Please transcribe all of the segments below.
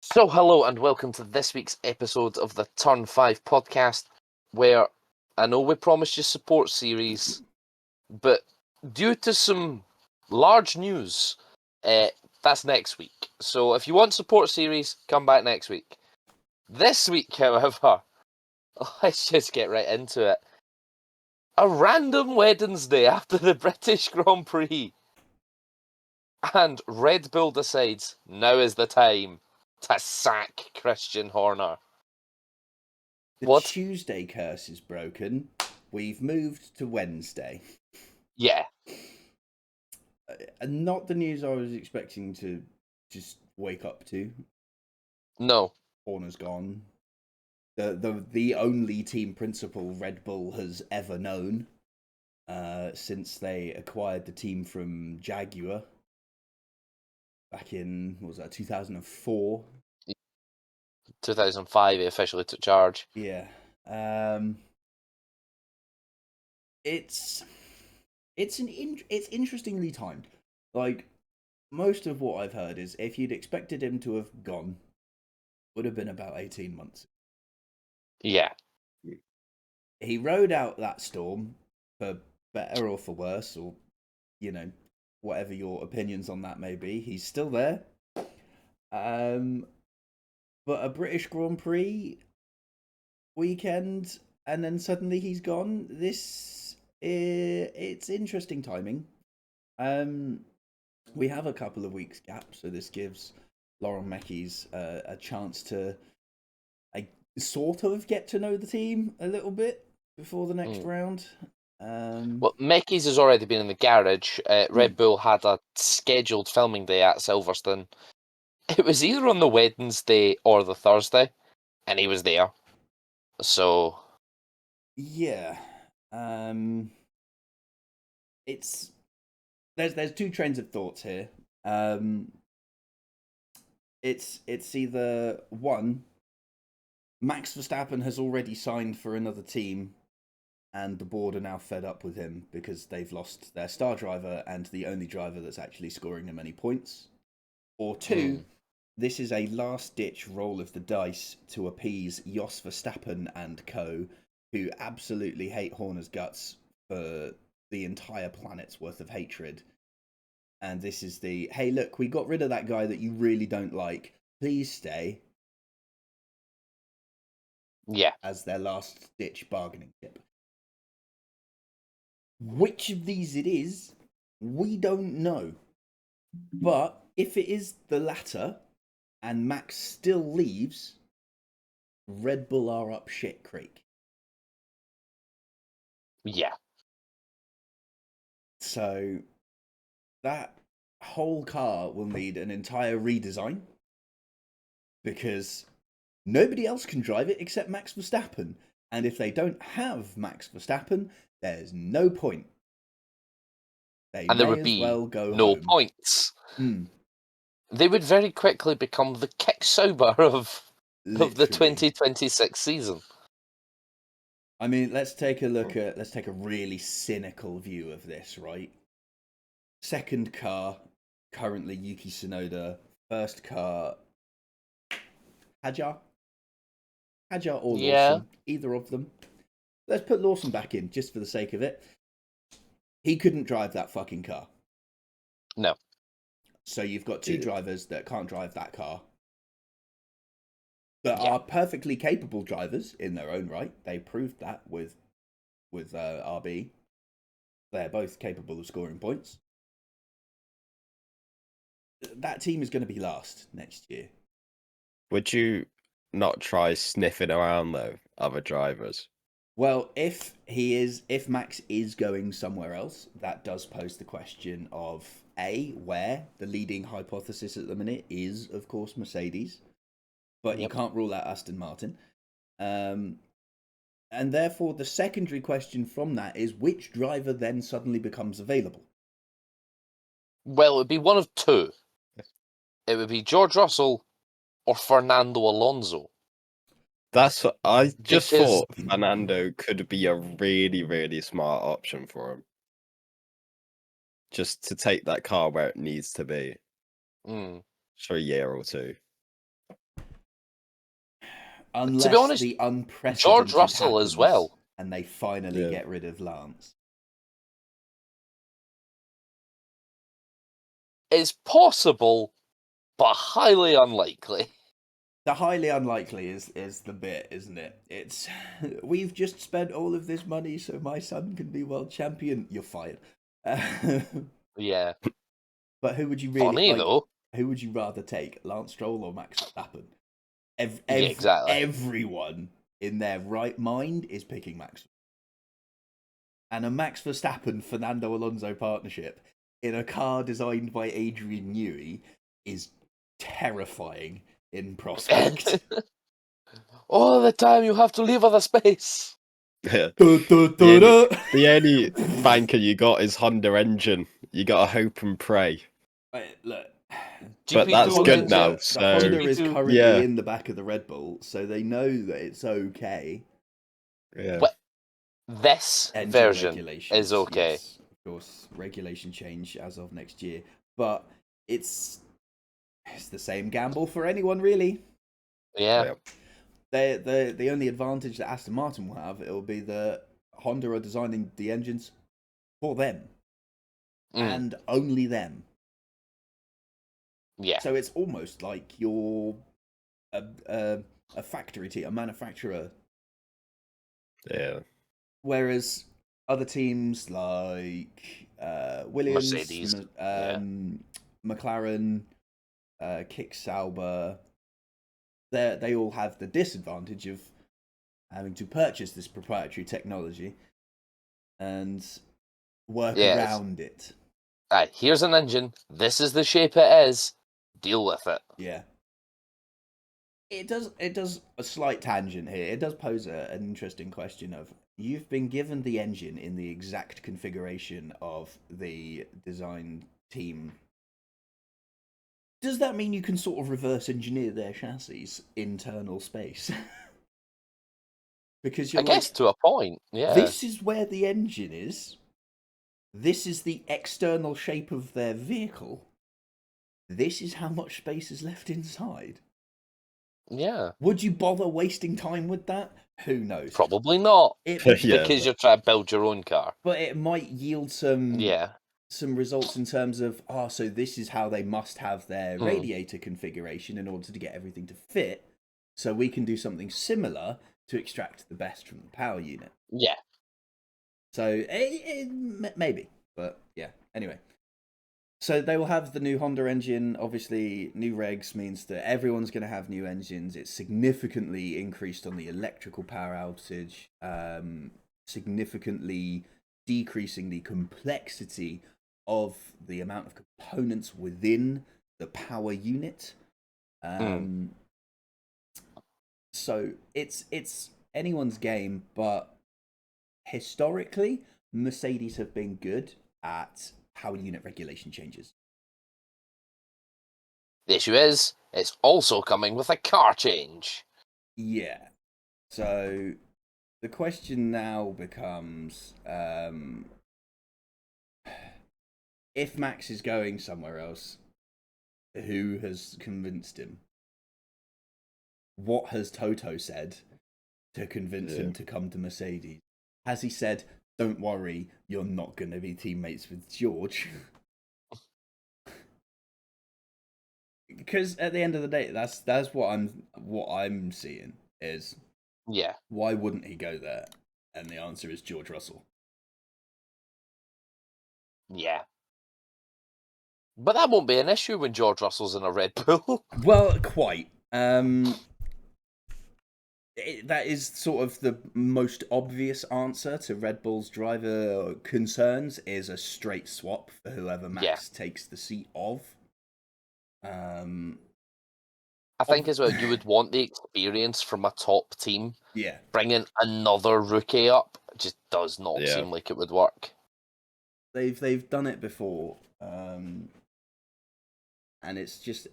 So, hello and welcome to this week's episode of the Turn 5 podcast, where I know we promised you support series, but due to some large news, that's next week. So, if you want support series, come back next week. This week, however, let's just get right into it. A random Wednesday after the British Grand Prix, and Red Bull decides now is the time to sack Christian Horner. The What? Tuesday curse is broken. We've moved to Wednesday. Yeah. And not the news I was expecting to just wake up to. No. Horner's gone. The only team principal Red Bull has ever known since they acquired the team from Jaguar back in, what was that, 2004? 2005, he officially took charge. Yeah. It's interestingly timed. Like, most of what I've heard is if you'd expected him to have gone, would have been about 18 months. Yeah. He rode out that storm, for better or for worse, or, whatever your opinions on that may be. He's still there. But a British Grand Prix weekend, and then suddenly he's gone. It's interesting timing. We have a couple of weeks gap, so this gives Lauren Meckies a chance to sort of get to know the team a little bit before the next round. Well, Mickey's has already been in the garage. Red Bull had a scheduled filming day at Silverstone. It was either on the Wednesday or the Thursday, and he was there. So yeah, it's there's two trains of thoughts here. It's either one, Max Verstappen has already signed for another team, and the board are now fed up with him because they've lost their star driver and the only driver that's actually scoring them any points. Or two, this is a last-ditch roll of the dice to appease Jos Verstappen and co, who absolutely hate Horner's guts for the entire planet's worth of hatred. And this is the, hey, look, we got rid of that guy that you really don't like. Please stay. yeah, As their last-ditch bargaining chip. Which of these it is, we don't know. But if it is the latter, and Max still leaves, Red Bull are up shit creek. yeah. So that whole car will need an entire redesign because nobody else can drive it except Max Verstappen. And if they don't have Max Verstappen, there's no point. They And there may would as be well go no home. points. Mm. They would very quickly become the Kick Sauber of the Literally. 2026 season. I mean, let's take a really cynical view of this, right? Second car, currently Yuki Tsunoda. First car, Hadjar or Yeah. Lawson, either of them. Let's put Lawson back in just for the sake of it. He couldn't drive that fucking car. No. So you've got two drivers that can't drive that car. That are perfectly capable drivers in their own right. They proved that with RB. They're both capable of scoring points. That team is going to be last next year. Would you not try sniffing around though, other drivers? Well, if Max is going somewhere else, that does pose the question of where the leading hypothesis at the minute is, of course, Mercedes, but you can't rule out Aston Martin. And therefore, the secondary question from that is which driver then suddenly becomes available? Well, it would be one of two. It would be George Russell or Fernando Alonso. That's what I just Because- thought Fernando could be a really, really smart option for him. Just to take that car where it needs to be Mm. for a year or two. Unless honest, the unprecedented George Russell happens as well. and they finally Yeah. get rid of Lance. It's possible, but highly unlikely. The highly unlikely is the bit, isn't it? It's we've just spent all of this money so my son can be world champion. You're fired. Yeah. But who would you really Funny, like? though. Who would you rather take, Lance Stroll or Max Verstappen? Yeah, exactly. Everyone in their right mind is picking Max. And a Max Verstappen Fernando Alonso partnership in a car designed by Adrian Newey is terrifying in prospect. All the time you have to leave other space. Yeah. Da, da, da, da. The only banker you got is Honda engine. You got to hope and pray. Wait, look. But that's good engine. now. The So Honda is GP2 currently yeah. in the back of the Red Bull, so they know that it's okay. Yeah. What? This Engine version regulations, is okay. Yes, of course, regulation change as of next year, but it's the same gamble for anyone really. Yeah. The only advantage that Aston Martin will have, it will be that Honda are designing the engines for them and only them. Yeah. So it's almost like you're a factory team, a manufacturer. Yeah. Whereas other teams like Williams, Mercedes, McLaren, Kick Sauber, they all have the disadvantage of having to purchase this proprietary technology and work around it. Here's an engine. This is the shape it is. Deal with it. Yeah. It does a slight tangent here. It does pose an interesting question of, you've been given the engine in the exact configuration of the design team. Does that mean you can sort of reverse engineer their chassis internal space? Because you're I guess to a point, yeah. this is where the engine is. This is the external shape of their vehicle. This is how much space is left inside. Yeah. Would you bother wasting time with that? Who knows? Probably not. Yeah, Because you're trying to build your own car. But it might yield some Yeah. some results in terms of, so this is how they must have their radiator configuration in order to get everything to fit. So we can do something similar to extract the best from the power unit. Yeah. So maybe, but yeah. Anyway, so they will have the new Honda engine. Obviously, new regs means that everyone's going to have new engines. It's significantly increased on the electrical power outage, significantly decreasing the complexity of the amount of components within the power unit. So it's anyone's game, but historically, Mercedes have been good at power unit regulation changes. The issue is, it's also coming with a car change. Yeah. So the question now becomes, if Max is going somewhere else, who has convinced him? What has Toto said to convince him to come to Mercedes? Has he said, "Don't worry, you're not going to be teammates with George"? Because at the end of the day, that's what I'm seeing is, Yeah. why wouldn't he go there? And the answer is George Russell. Yeah. But that won't be an issue when George Russell's in a Red Bull. Well, quite. That is sort of the most obvious answer to Red Bull's driver concerns, is a straight swap for whoever Max takes the seat of. I think as well, you would want the experience from a top team. Yeah. Bringing another rookie up just does not seem like it would work. They've done it before, and it's just,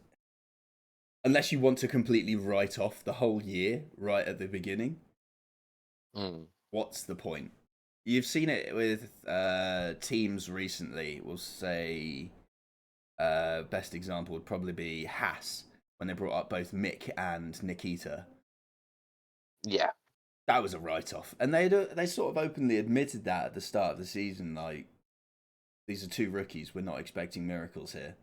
unless you want to completely write off the whole year right at the beginning, what's the point? You've seen it with teams recently. We'll say best example would probably be Haas, when they brought up both Mick and Nikita. Yeah. That was a write-off, and they sort of openly admitted that at the start of the season. Like, these are two rookies. We're not expecting miracles here.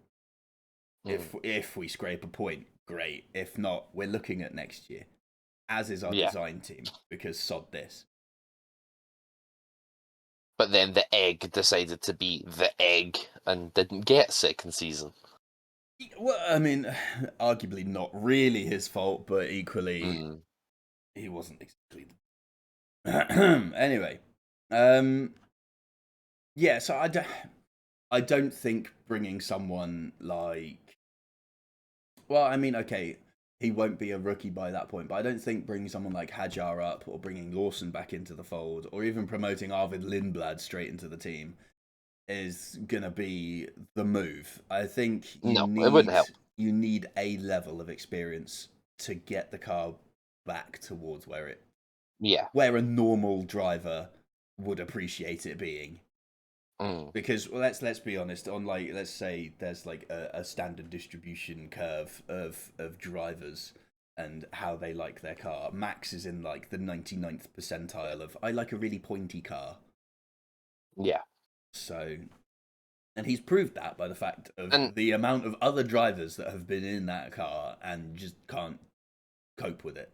If we scrape a point, great. If not, we're looking at next year, as is our design team, because sod this. But then the egg decided to be the egg and didn't get second season. Well, I mean, arguably not really his fault, but equally, he wasn't exactly. Anyway, yeah. So I don't think bringing someone like. Well, I mean, okay, he won't be a rookie by that point, but I don't think bringing someone like Hajar up or bringing Lawson back into the fold or even promoting Arvid Lindblad straight into the team is going to be the move. I think it wouldn't help. You need a level of experience to get the car back towards where a normal driver would appreciate it being. Because let's be honest, on like let's say there's like a standard distribution curve of drivers and how they like their car. Max is in like the 99th percentile of I like a really pointy car. Yeah. So, and he's proved that by the fact of the amount of other drivers that have been in that car and just can't cope with it.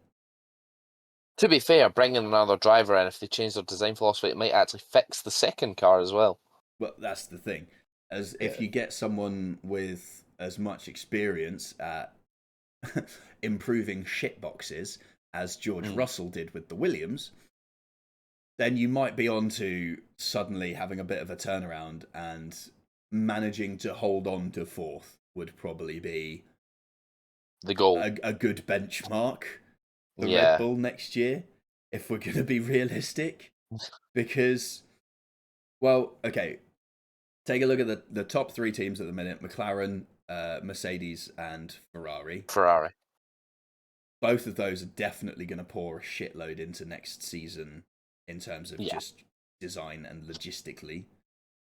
To be fair, bringing another driver in, if they change their design philosophy, it might actually fix the second car as well. Well, that's the thing. If you get someone with as much experience at improving shitboxes as George Russell did with the Williams, then you might be on to suddenly having a bit of a turnaround, and managing to hold on to fourth would probably be the goal. A good benchmark for Red Bull next year, if we're going to be realistic. Because, well, okay, take a look at the top three teams at the minute: McLaren, Mercedes, and Ferrari. Both of those are definitely going to pour a shitload into next season in terms of just design and logistically.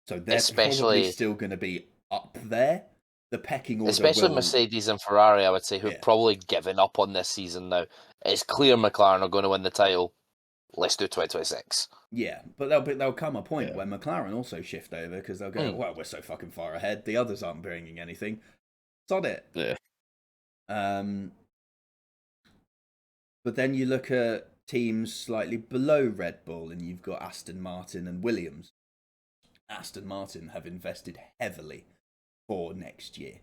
So they're probably still going to be up there. The pecking order, especially Mercedes and Ferrari, I would say, who've probably given up on this season now. It's clear McLaren are going to win the title. Let's do 2026. Yeah, but there'll come a point where McLaren also shift over because they'll go, well, we're so fucking far ahead. The others aren't bringing anything. Sod it. Yeah. But then you look at teams slightly below Red Bull, and you've got Aston Martin and Williams. Aston Martin have invested heavily for next year.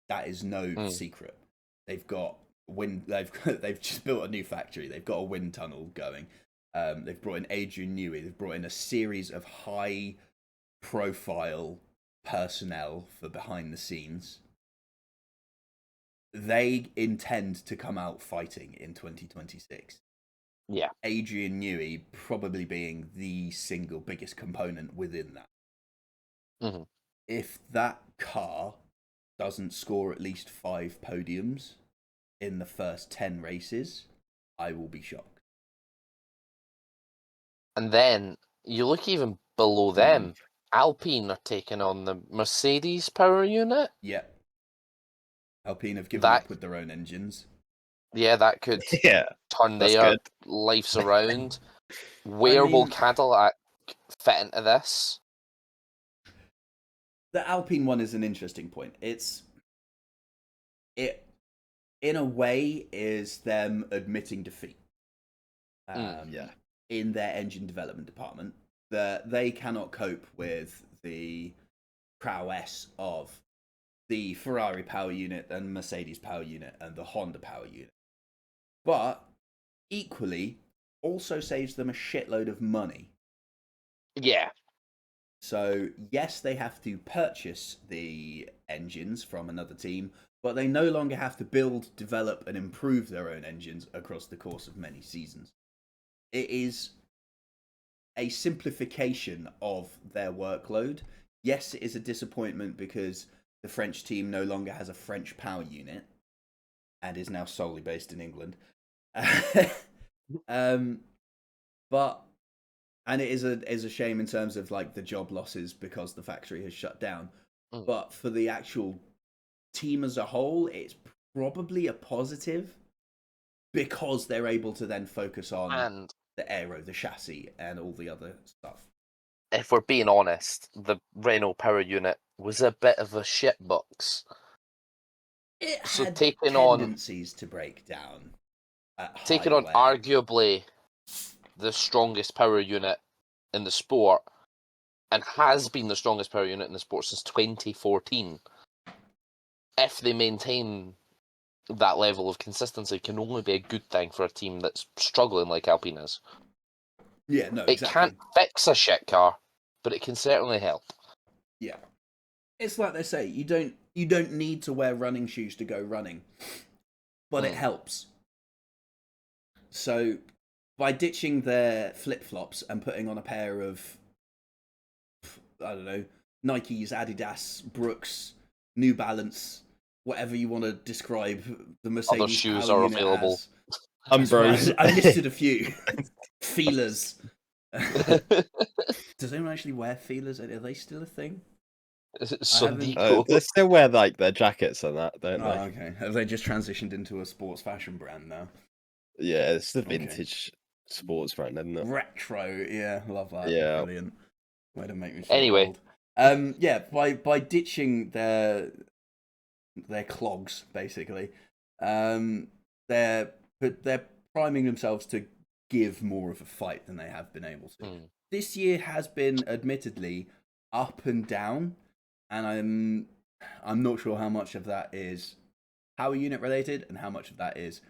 That is no secret. They've got they've just built a new factory. They've got a wind tunnel going. They've brought in Adrian Newey. They've brought in a series of high-profile personnel for behind the scenes. They intend to come out fighting in 2026. Yeah. Adrian Newey probably being the single biggest component within that. If that car doesn't score at least 5 podiums in the first 10 races, I will be shocked. And then you look even below them. Alpine are taking on the Mercedes power unit. Yeah. Alpine have given up with their own engines. Yeah, that could turn their lives around. Where will Cadillac fit into this? The Alpine one is an interesting point. It in a way is them admitting defeat. In their engine development department, that they cannot cope with the prowess of the Ferrari power unit and Mercedes power unit and the Honda power unit. But equally also saves them a shitload of money. Yeah. So, yes, they have to purchase the engines from another team, but they no longer have to build, develop, and improve their own engines across the course of many seasons. It is a simplification of their workload. Yes, it is a disappointment because the French team no longer has a French power unit and is now solely based in England. And it is a shame in terms of like the job losses because the factory has shut down. But for the actual team as a whole, it's probably a positive because they're able to then focus on And the aero, the chassis, and all the other stuff. if we're being honest, the Renault power unit was a bit of a shitbox. It So had taking on tendencies to break down at taking on highway. arguably the strongest power unit in the sport, and has been the strongest power unit in the sport since 2014. If they maintain that level of consistency, can only be a good thing for a team that's struggling like Alpine is. Yeah, no, It exactly. can't fix a shit car, but it can certainly help. Yeah, it's like they say, you don't need to wear running shoes to go running, but it helps. So by ditching their flip flops and putting on a pair of, I don't know, Nikes, Adidas, Brooks, New Balance, whatever you want to describe the Mercedes shoes power are unit available. as. That's Umbros. right, I listed a few. Feelers. Does anyone actually wear feelers? Are they still a thing? Sonico. They still wear like their jackets and that, don't Oh, they? okay. Have they just transitioned into a sports fashion brand now? Yeah, it's the Okay. vintage sports brand, isn't it? Retro, yeah, love that. Yeah. Brilliant. Way to make me feel Anyway. old. Yeah, by ditching their clogs, basically, they're priming themselves to give more of a fight than they have been able to. This year has been admittedly up and down, and I'm not sure how much of that is power unit related and how much of that is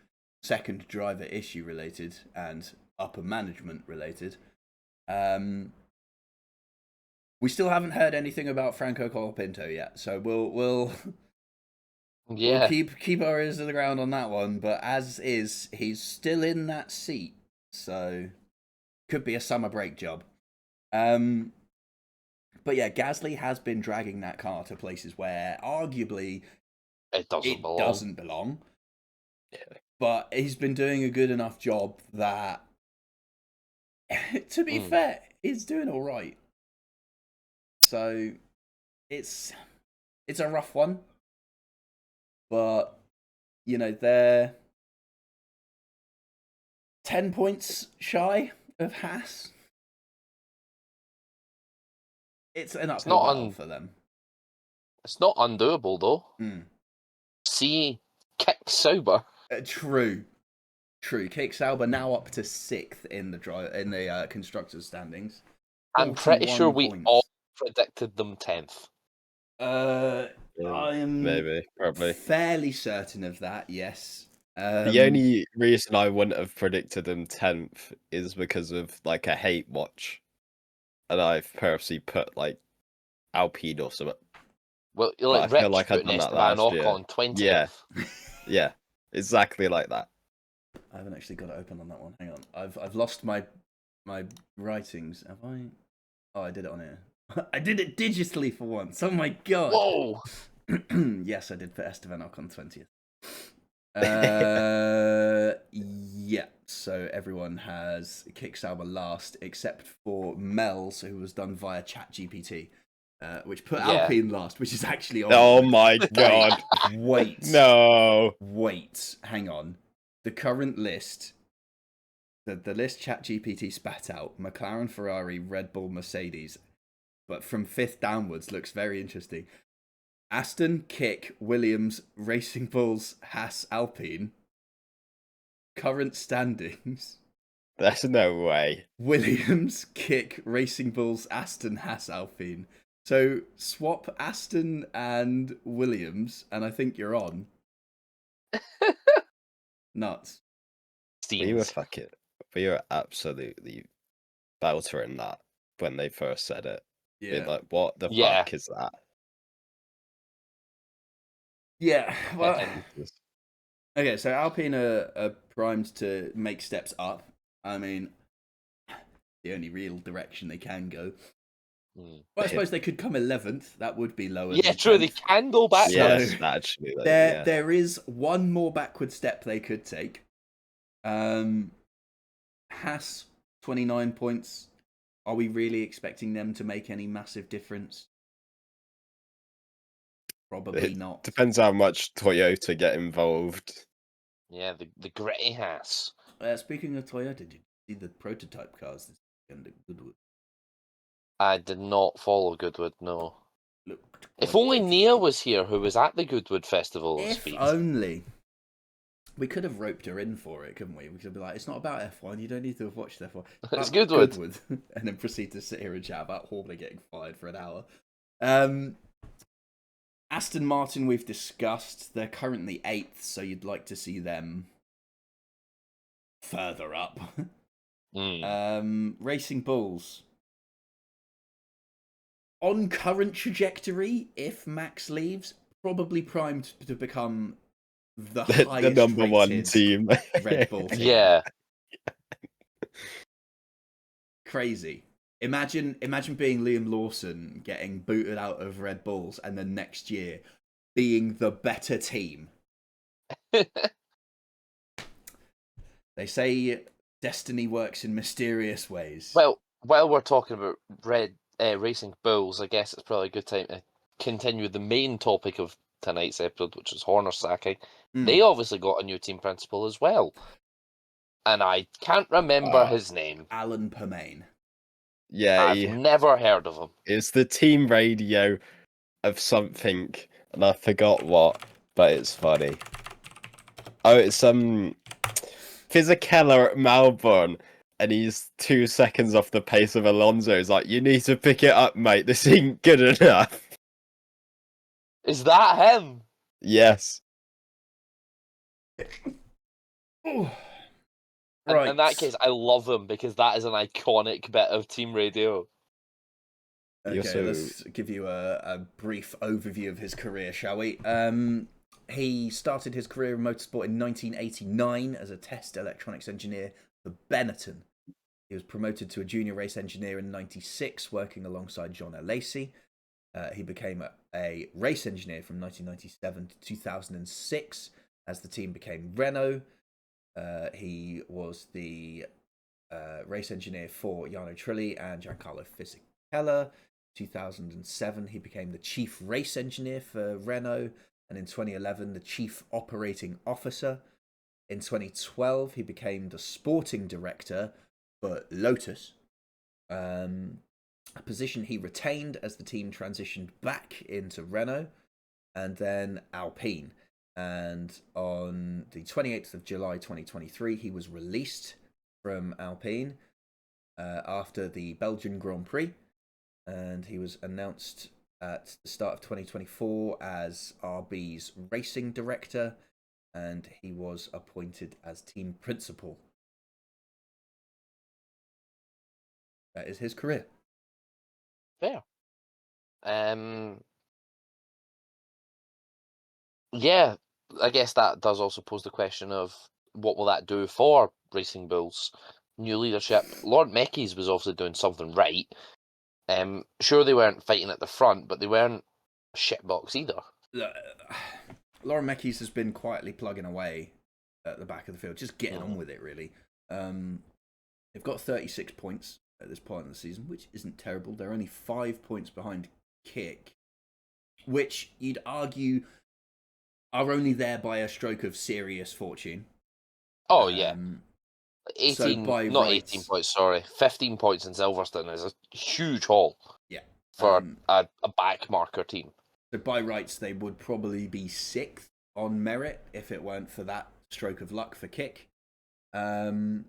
second driver issue related and upper management related. We still haven't heard anything about Franco Colapinto yet, so we'll keep our ears to the ground on that one. But as is, he's still in that seat, so could be a summer break job. But yeah, Gasly has been dragging that car to places where arguably it doesn't belong. Yeah. But he's been doing a good enough job that, to be fair, he's doing all right. So it's a rough one, but you know they're 10 points shy of Haas. It's an uphill battle for them. It's not undoable though. See, Kick Sauber. True. Kick Sauber now up to 6th in the constructors standings. I'm pretty sure we points. all predicted them 10th. I am probably fairly certain of that. Yes. The only reason I wouldn't have predicted them 10th is because of like a hate watch, and I've purposely put like Alpine or something. Well, you're like I feel Rich like I'd putting done that Esteban last year. Ocon 20th. Yeah, yeah, exactly like that. I haven't actually got it open on that one. Hang on, I've lost my writings. Have I? Oh, I did it on here. I did it digitally for once. Oh my god! Whoa! Yes, I did put Esteban Ocon 20th. Yeah. So everyone has Kick Sauber last, except for Mel's, who was done via ChatGPT, which put Alpine last, which is actually on. Oh my god! Wait. No. Wait. Hang on. The current list. The list ChatGPT spat out: McLaren, Ferrari, Red Bull, Mercedes. But from 5th downwards looks very interesting. Aston, Kick, Williams, Racing Bulls, Haas, Alpine. Current standings. There's no way. Williams, Kick, Racing Bulls, Aston, Haas, Alpine. So swap Aston and Williams, and I think you're on. Nuts. We were absolutely beltering that when they first said it. Yeah. Like, what the fuck is that? Yeah. Well. Okay, so Alpine are primed to make steps up. I mean, the only real direction they can go. Well, I suppose they could come 11th. That would be lower. Yeah, true. 10th. They can go back. Yes, actually. There is one more backward step they could take. Haas, 29 points. Are we really expecting them to make any massive difference? Probably not. Depends how much Toyota get involved. Yeah, the gritty Haas. Speaking of Toyota, did you see the prototype cars this weekend at Goodwood? I did not follow Goodwood, no. Looked If quite only interesting. Nia was here, who was at the Goodwood Festival of If Speed. only. We could have roped her in for it, couldn't we? We could have been like, it's not about F1, you don't need to have watched F1. It's About Goodwood. and then proceed to sit here and chat about Horner getting fired for an hour. Aston Martin, we've discussed. They're currently 8th, so you'd like to see them further up. Racing Bulls. On current trajectory, if Max leaves, probably primed to become the highest the number one rated team. Red Bull team. Yeah. Crazy. Imagine being Liam Lawson getting booted out of Red Bulls and then next year being the better team. They say destiny works in mysterious ways. Well, while we're talking about Racing Bulls, I guess it's probably a good time to continue the main topic of tonight's episode, which is Horner sacking. They obviously got a new team principal as well. And I can't remember his name. Alan Permain. Yeah, I've never heard of him. It's the team radio of something, and I forgot what, but it's funny. Oh, it's Fisichella at Melbourne, and he's 2 seconds off the pace of Alonso. He's like, you need to pick it up, mate. This ain't good enough. Is that him? Yes. Right. In that case, I love him because that is an iconic bit of team radio. Okay, let's give you a brief overview of his career, shall we? He started his career in motorsport in 1989 as a test electronics engineer for Benetton. He was promoted to a junior race engineer in 96, working alongside John Lacey. He became a race engineer from 1997 to 2006 as the team became Renault. He was the race engineer for Jarno Trulli and Giancarlo Fisichella. 2007, he became the chief race engineer for Renault, and in 2011, the chief operating officer. In 2012, he became the sporting director for Lotus, a position he retained as the team transitioned back into Renault and then Alpine. And on the 28th of July 2023, he was released from Alpine after the Belgian Grand Prix. And he was announced at the start of 2024 as RB's racing director, and he was appointed as team principal. That is his career. Fair. Yeah, I guess that does also pose the question of what will that do for Racing Bulls' new leadership. Lord Meckies was obviously doing something right. Sure, they weren't fighting at the front, but they weren't a shitbox either. Lauren Meckies has been quietly plugging away at the back of the field, just getting on with it, really. They've got 36 points at this point in the season, which isn't terrible. They're only 5 points behind Kick, which you'd argue are only there by a stroke of serious fortune. Oh, yeah. 18, so by not rights, 18 points, sorry. 15 points in Silverstone is a huge haul. Yeah. For a back marker team. So by rights, they would probably be 6th on merit if it weren't for that stroke of luck for Kick. And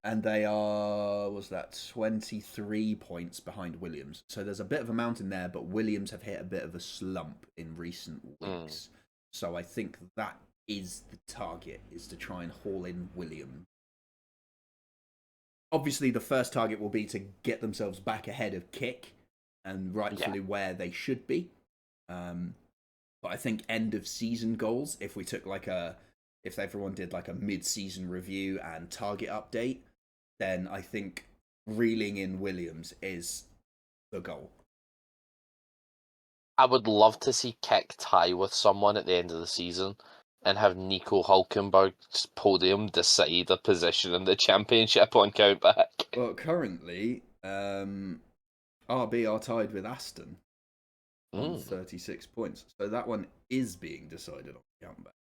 they are, 23 points behind Williams. So there's a bit of a mountain there, but Williams have hit a bit of a slump in recent weeks. So I think that is the target, is to try and haul in Williams. Obviously, the first target will be to get themselves back ahead of Kick and rightfully where they should be. But I think end of season goals, if we took if everyone did like a mid-season review and target update, then I think reeling in Williams is the goal. I would love to see Kick tie with someone at the end of the season and have Nico Hulkenberg's podium decide a position in the championship on countback. Well, currently, RB are tied with Aston on 36 points. So that one is being decided on countback.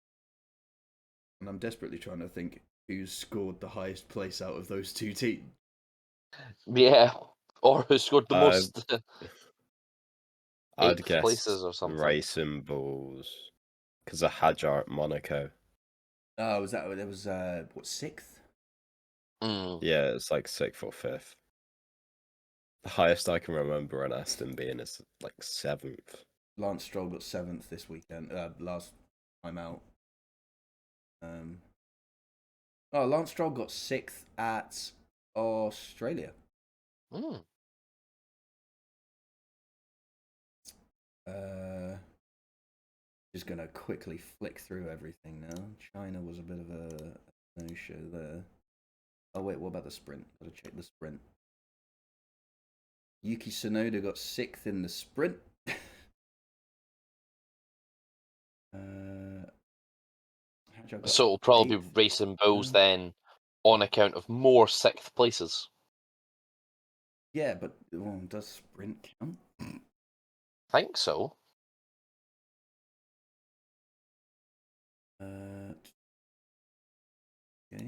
And I'm desperately trying to think who's scored the highest place out of those two teams. Yeah, or who scored the most I'd eighth guess places or something. Racing Bulls because of Hajar at Monaco. Oh, was that there was what, 6th? Yeah, it's like 6th or 5th. The highest I can remember on Aston being is like 7th. Lance Stroll got 7th this weekend. Last time out. Lance Stroll got 6th at Australia. Just gonna quickly flick through everything now. China was a bit of a no-show there. Oh wait, what about the sprint? Gotta check the sprint. Yuki Tsunoda got 6th in the sprint. So it'll probably be Racing Bulls then, on account of more 6th places. Yeah, but does sprint count? I think so. Okay,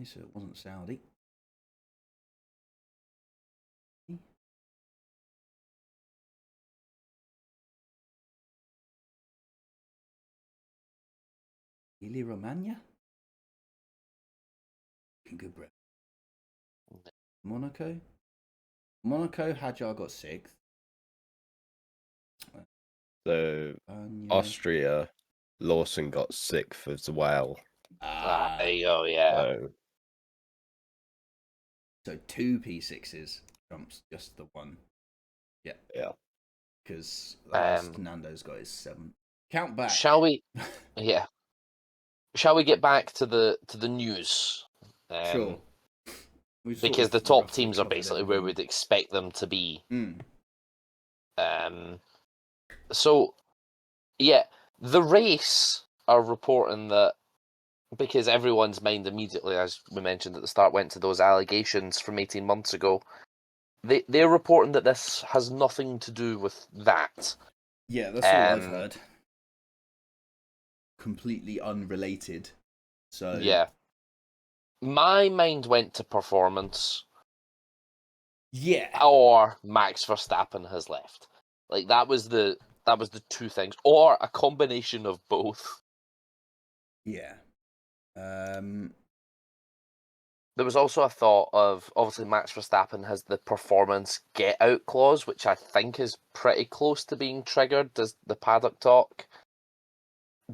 so it wasn't Saudi. Emilia Romagna? Good breath. Monaco? Hajar got 6th. So Austria, Lawson got 6th as well. There you go, yeah. So 2 P6s trumps just the one. Yeah. Yeah. Because last Nando's got his 7th. Count back. Shall we? Yeah. Shall we get back to the news? Sure. Because the top teams are basically where we'd expect them to be. So, yeah, the race are reporting that, because everyone's mind immediately, as we mentioned at the start, went to those allegations from 18 months ago. They're reporting that this has nothing to do with that. Yeah, that's all I've heard. Completely unrelated. So yeah, my mind went to performance. Yeah. Or Max Verstappen has left. Like that was the 2 things, or a combination of both. Yeah. There was also a thought of, obviously Max Verstappen has the performance get out clause, which I think is pretty close to being triggered. Does the paddock talk?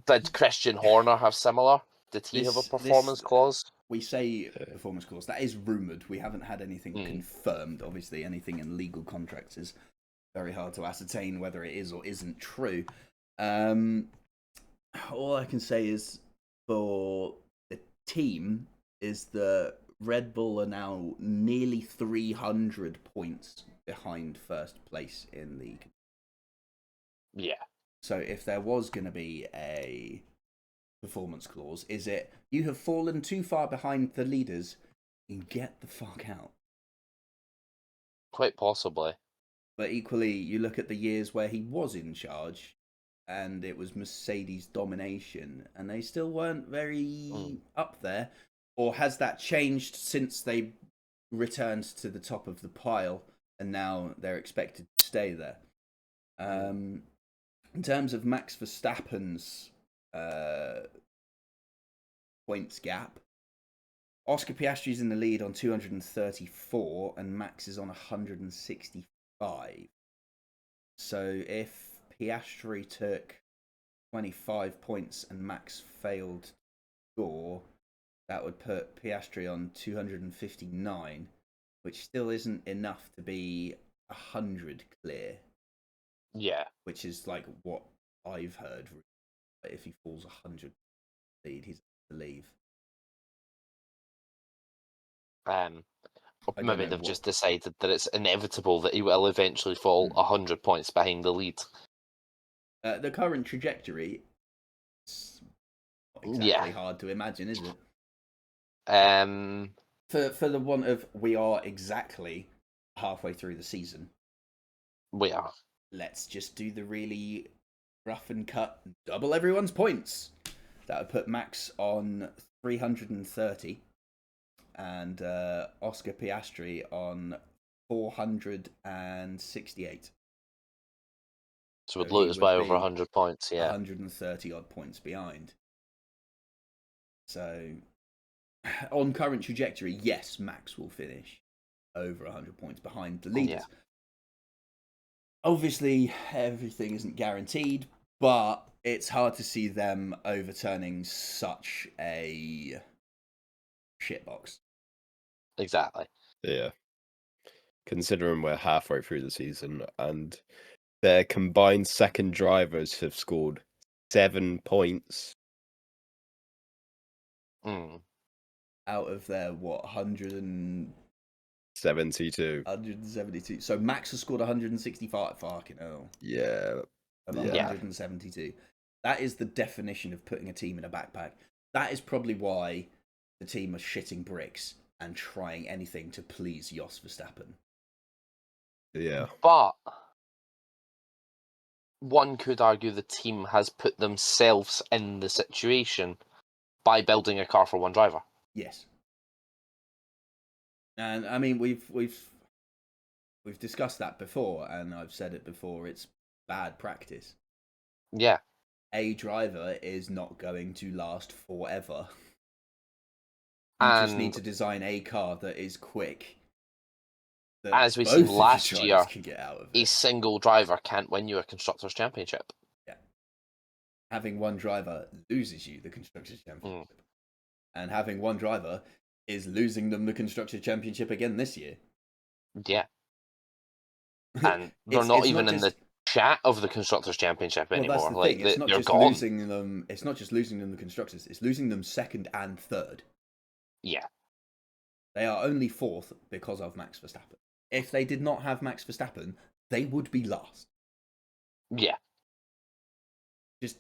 Did Christian Horner have similar? Did he have a performance clause? We say performance clause. That is rumoured. We haven't had anything confirmed. Obviously, anything in legal contracts is very hard to ascertain whether it is or isn't true. All I can say is for the team is that Red Bull are now nearly 300 points behind first place in the... Yeah. So if there was going to be a performance clause, is it you have fallen too far behind the leaders and get the fuck out? Quite possibly. But equally, you look at the years where he was in charge and it was Mercedes domination and they still weren't very up there. Or has that changed since they returned to the top of the pile and now they're expected to stay there? In terms of Max Verstappen's points gap, Oscar Piastri's in the lead on 234 and Max is on 165. So if Piastri took 25 points and Max failed to score, that would put Piastri on 259, which still isn't enough to be 100 clear. Yeah. Which is like what I've heard. If he falls 100 lead, he's to leave. Maybe they've just decided that it's inevitable that he will eventually fall 100 points behind the lead. The current trajectory, it's not exactly hard to imagine, is it? For the want of, we are exactly halfway through the season. We are. Let's just do the really rough and cut, double everyone's points. That would put Max on 330, and Oscar Piastri on 468. So would So he lose would by over be 100 points, yeah. 130 odd points behind. So, on current trajectory, yes, Max will finish over 100 points behind the leaders. Yeah. Obviously, everything isn't guaranteed, but it's hard to see them overturning such a shitbox. Exactly. Yeah. Considering we're halfway through the season and their combined second drivers have scored 7 points. Mm. Out of their, 172. 72. So Max has scored 165. Fucking hell. Yeah. Of Yeah. 172. That is the definition of putting a team in a backpack. That is probably why the team are shitting bricks and trying anything to please Jos Verstappen. Yeah. But one could argue the team has put themselves in the situation by building a car for one driver. Yes. And I mean we've discussed that before, and I've said it before, it's bad practice. Yeah. A driver is not going to last forever. You just need to design a car that is quick. That as we both seen of your last drivers year, can get out of a it. single driver can't win you a Constructors' Championship. Yeah. Having one driver loses you the Constructors' Championship. And having one driver is losing them the Constructors' Championship again this year. Yeah. And they're not it's even not in just, the chat of the Constructors' Championship well, anymore. that's the Like thing. It's not they're just gone. losing them. It's not just losing them the Constructors. It's losing them second and third. Yeah. They are only fourth because of Max Verstappen. If they did not have Max Verstappen, they would be last. Yeah. Just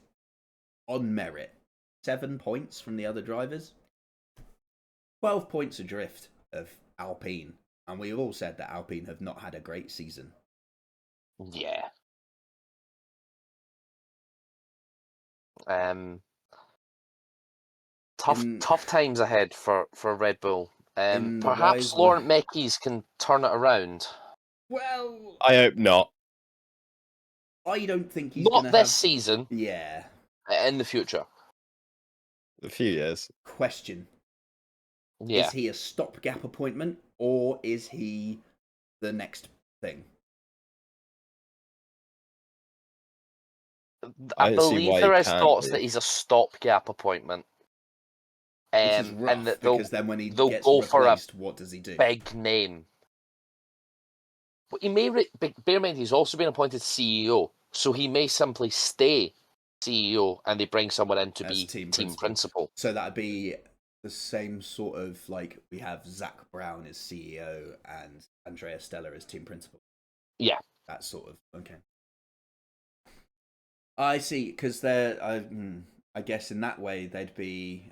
on merit. 7 points from the other drivers. 12 points adrift of Alpine. And we've all said that Alpine have not had a great season. Yeah. Tough times ahead for Red Bull. in the Perhaps wise- Laurent Mekies can turn it around. Well, I hope not. I don't think he's Not going to this have... season, Yeah. in the future. A few years. Question. Yeah. Is he a stopgap appointment, or is he the next thing? I don't see believe why there he is can't thoughts be. that he's a stopgap appointment. Which is rough, and that because then when he they'll gets go for a replaced, what does he do? big name. But he may bear in mind he's also been appointed CEO, so he may simply stay CEO and they bring someone in to As be team principal. So that'd be the same sort of, like, we have Zach Brown as CEO and Andrea Stella as team principal. Yeah. That sort of, okay. I see, because they're, I guess in that way they'd be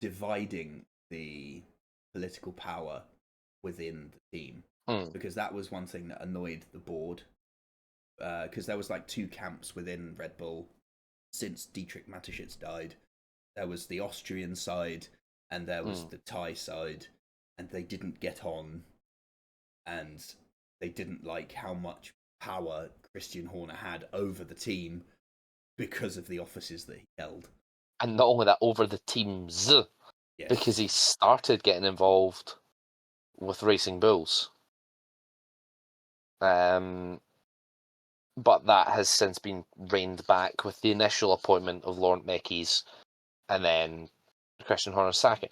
dividing the political power within the team, because that was one thing that annoyed the board, because there was like two camps within Red Bull since Dietrich Mateschitz died. There was the Austrian side and there was the Thai side, and they didn't get on, and they didn't like how much power Christian Horner had over the team because of the offices that he held. And not only that, over the teams, Yes. because he started getting involved with Racing Bulls. But that has since been reined back with the initial appointment of Laurent Mekies and then Christian Horner sacking.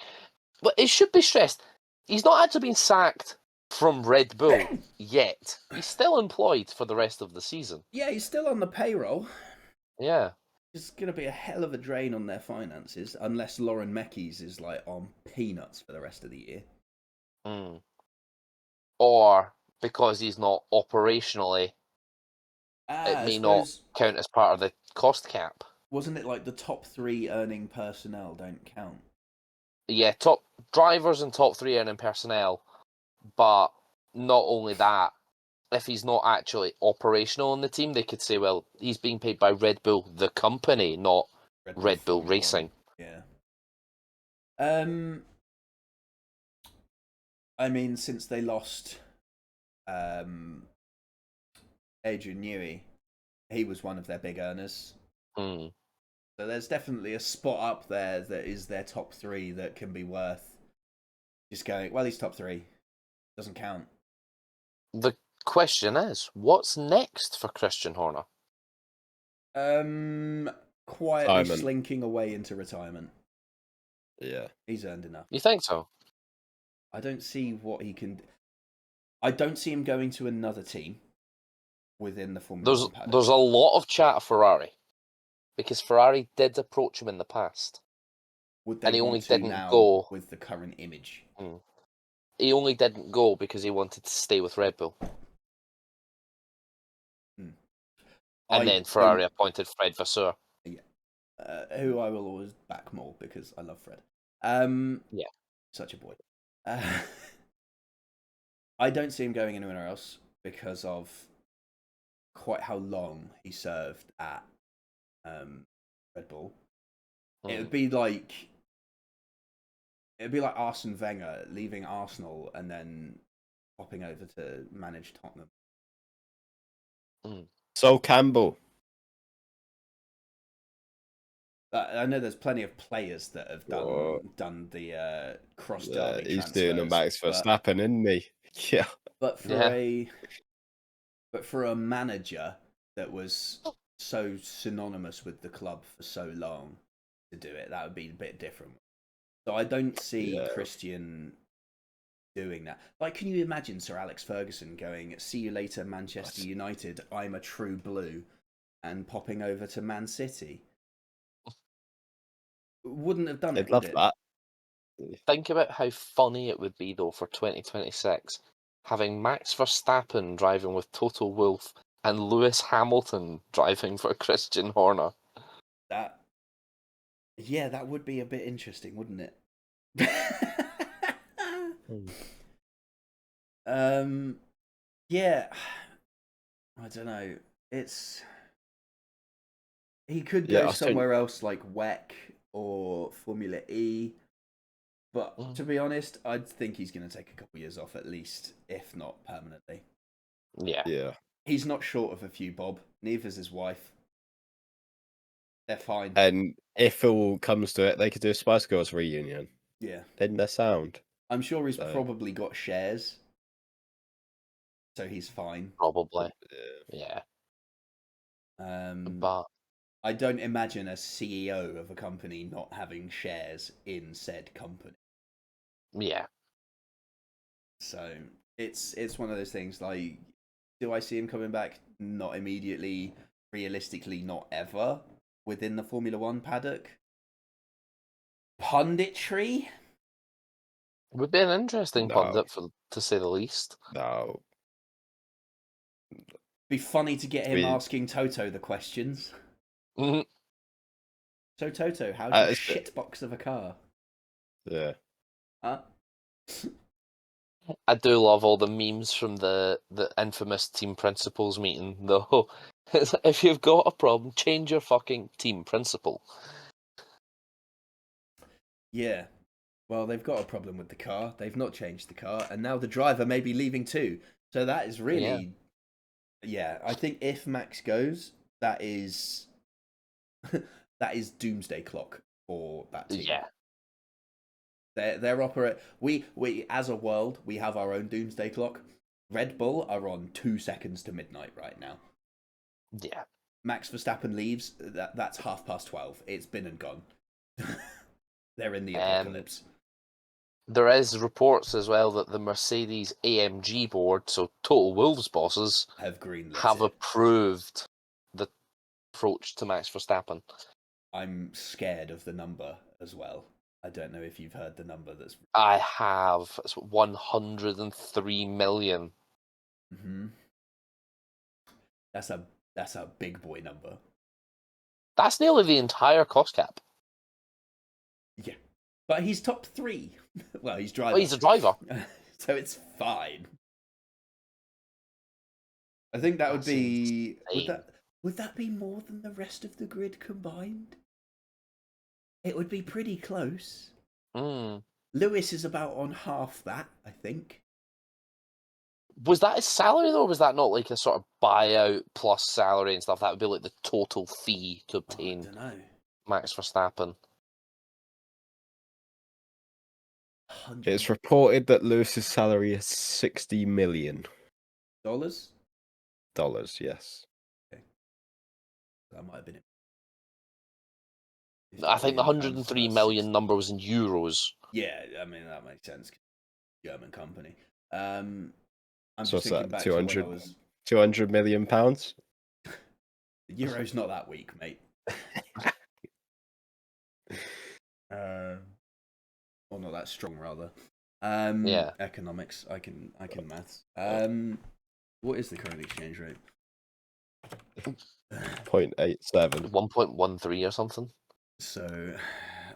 But it should be stressed, he's not actually been sacked from Red Bull yet. He's still employed for the rest of the season. Yeah, he's still on the payroll. Yeah. It's going to be a hell of a drain on their finances, unless Lauren Mekies is like on peanuts for the rest of the year. Or because he's not operationally, it may not count as part of the cost cap. Wasn't it like the top 3 earning personnel don't count? Yeah, top drivers and top 3 earning personnel. But not only that, if he's not actually operational in the team, they could say, well, he's being paid by Red Bull, the company, not Red Bull Formula Racing. 1. Yeah. I mean, since they lost Adrian Newey, he was one of their big earners. Hmm. So there's definitely a spot up there that is their top three that can be worth just going, well, he's top three. Doesn't count. The question is, what's next for Christian Horner? Quietly Retirement. slinking away into retirement. Yeah. He's earned enough. You think so? I don't see what he can. I don't see him going to another team within the Formula One paddock. There's a lot of chat of Ferrari, because Ferrari did approach him in the past. Would they And he want only to didn't now go. with the current image? He only didn't go because he wanted to stay with Red Bull. And then Ferrari appointed Fred Vasseur. Yeah. Who I will always back more because I love Fred. Yeah. Such a boy. I don't see him going anywhere else because of quite how long he served at Red Bull. It'd be like Arsene Wenger leaving Arsenal and then popping over to manage Tottenham. Sol Campbell. I know there's plenty of players that have done the cross derby He's transfers. doing a Max Verstappen, isn't he? Yeah. But for a manager that was so synonymous with the club for so long to do it, that would be a bit different. So I don't see Christian doing that. Like, can you imagine Sir Alex Ferguson going, "See you later, Manchester United. I'm a true blue," and popping over to Man City? Wouldn't have done I'd it. love that. Think about how funny it would be, though, for 2026, having Max Verstappen driving with Toto Wolff and Lewis Hamilton driving for Christian Horner. That would be a bit interesting, wouldn't it? Yeah, I don't know. He could go somewhere else like WEC or Formula E, but to be honest, I think he's going to take a couple of years off at least, if not permanently. Yeah. He's not short of a few bob. Neither's his wife. They're fine. And if it all comes to it, they could do a Spice Girls reunion. Yeah. Then they're sound. I'm sure he's probably got shares, so he's fine. Probably. Yeah. But I don't imagine a CEO of a company not having shares in said company. Yeah. So it's one of those things. Like, do I see him coming back? Not immediately. Realistically, not ever within the Formula One paddock. Punditry would be an interesting pundit, to say the least. No. Be funny to get him asking Toto the questions. Mm-hmm. So Toto, how's your shitbox of a car? Yeah. Huh? I do love all the memes from the infamous team principals meeting, though. If you've got a problem, change your fucking team principal. Yeah. Well, they've got a problem with the car. They've not changed the car, and now the driver may be leaving too. So that is really, yeah. I think if Max goes, that is that is doomsday clock for that team. Yeah. They're operate. We as a world, we have our own doomsday clock. Red Bull are on 2 seconds to midnight right now. Yeah. Max Verstappen leaves. That's 12:30. It's been and gone. They're in the apocalypse. There is reports as well that the Mercedes AMG board, so Total Wolves bosses, have approved the approach to Max Verstappen. I'm scared of the number as well. I don't know if you've heard the number that's... I have. It's 103 million. Mm-hmm. That's a big boy number. That's nearly the entire cost cap. Yeah. But he's top 3. Well, he's driver. Well, he's a driver. So it's fine. I think that would be... Would that be more than the rest of the grid combined? It would be pretty close. Mm. Lewis is about on half that, I think. Was that his salary though? Or was that not like a sort of buyout plus salary and stuff? That would be like the total fee to Oh, I obtain don't know. Max Verstappen. 100 It's reported that Lewis's salary is $60 million. dollars. Yes. That might have been it. I think the £50 million 103 about million 60. number was in euros. Yeah, I mean that makes sense. German company. I'm So just what's thinking that? back to when I was. 200 million pounds? The euro's not that weak, mate. Or not that strong, rather. Yeah. Economics. I can maths. What is the current exchange rate? 0.87. 1.13 or something. So,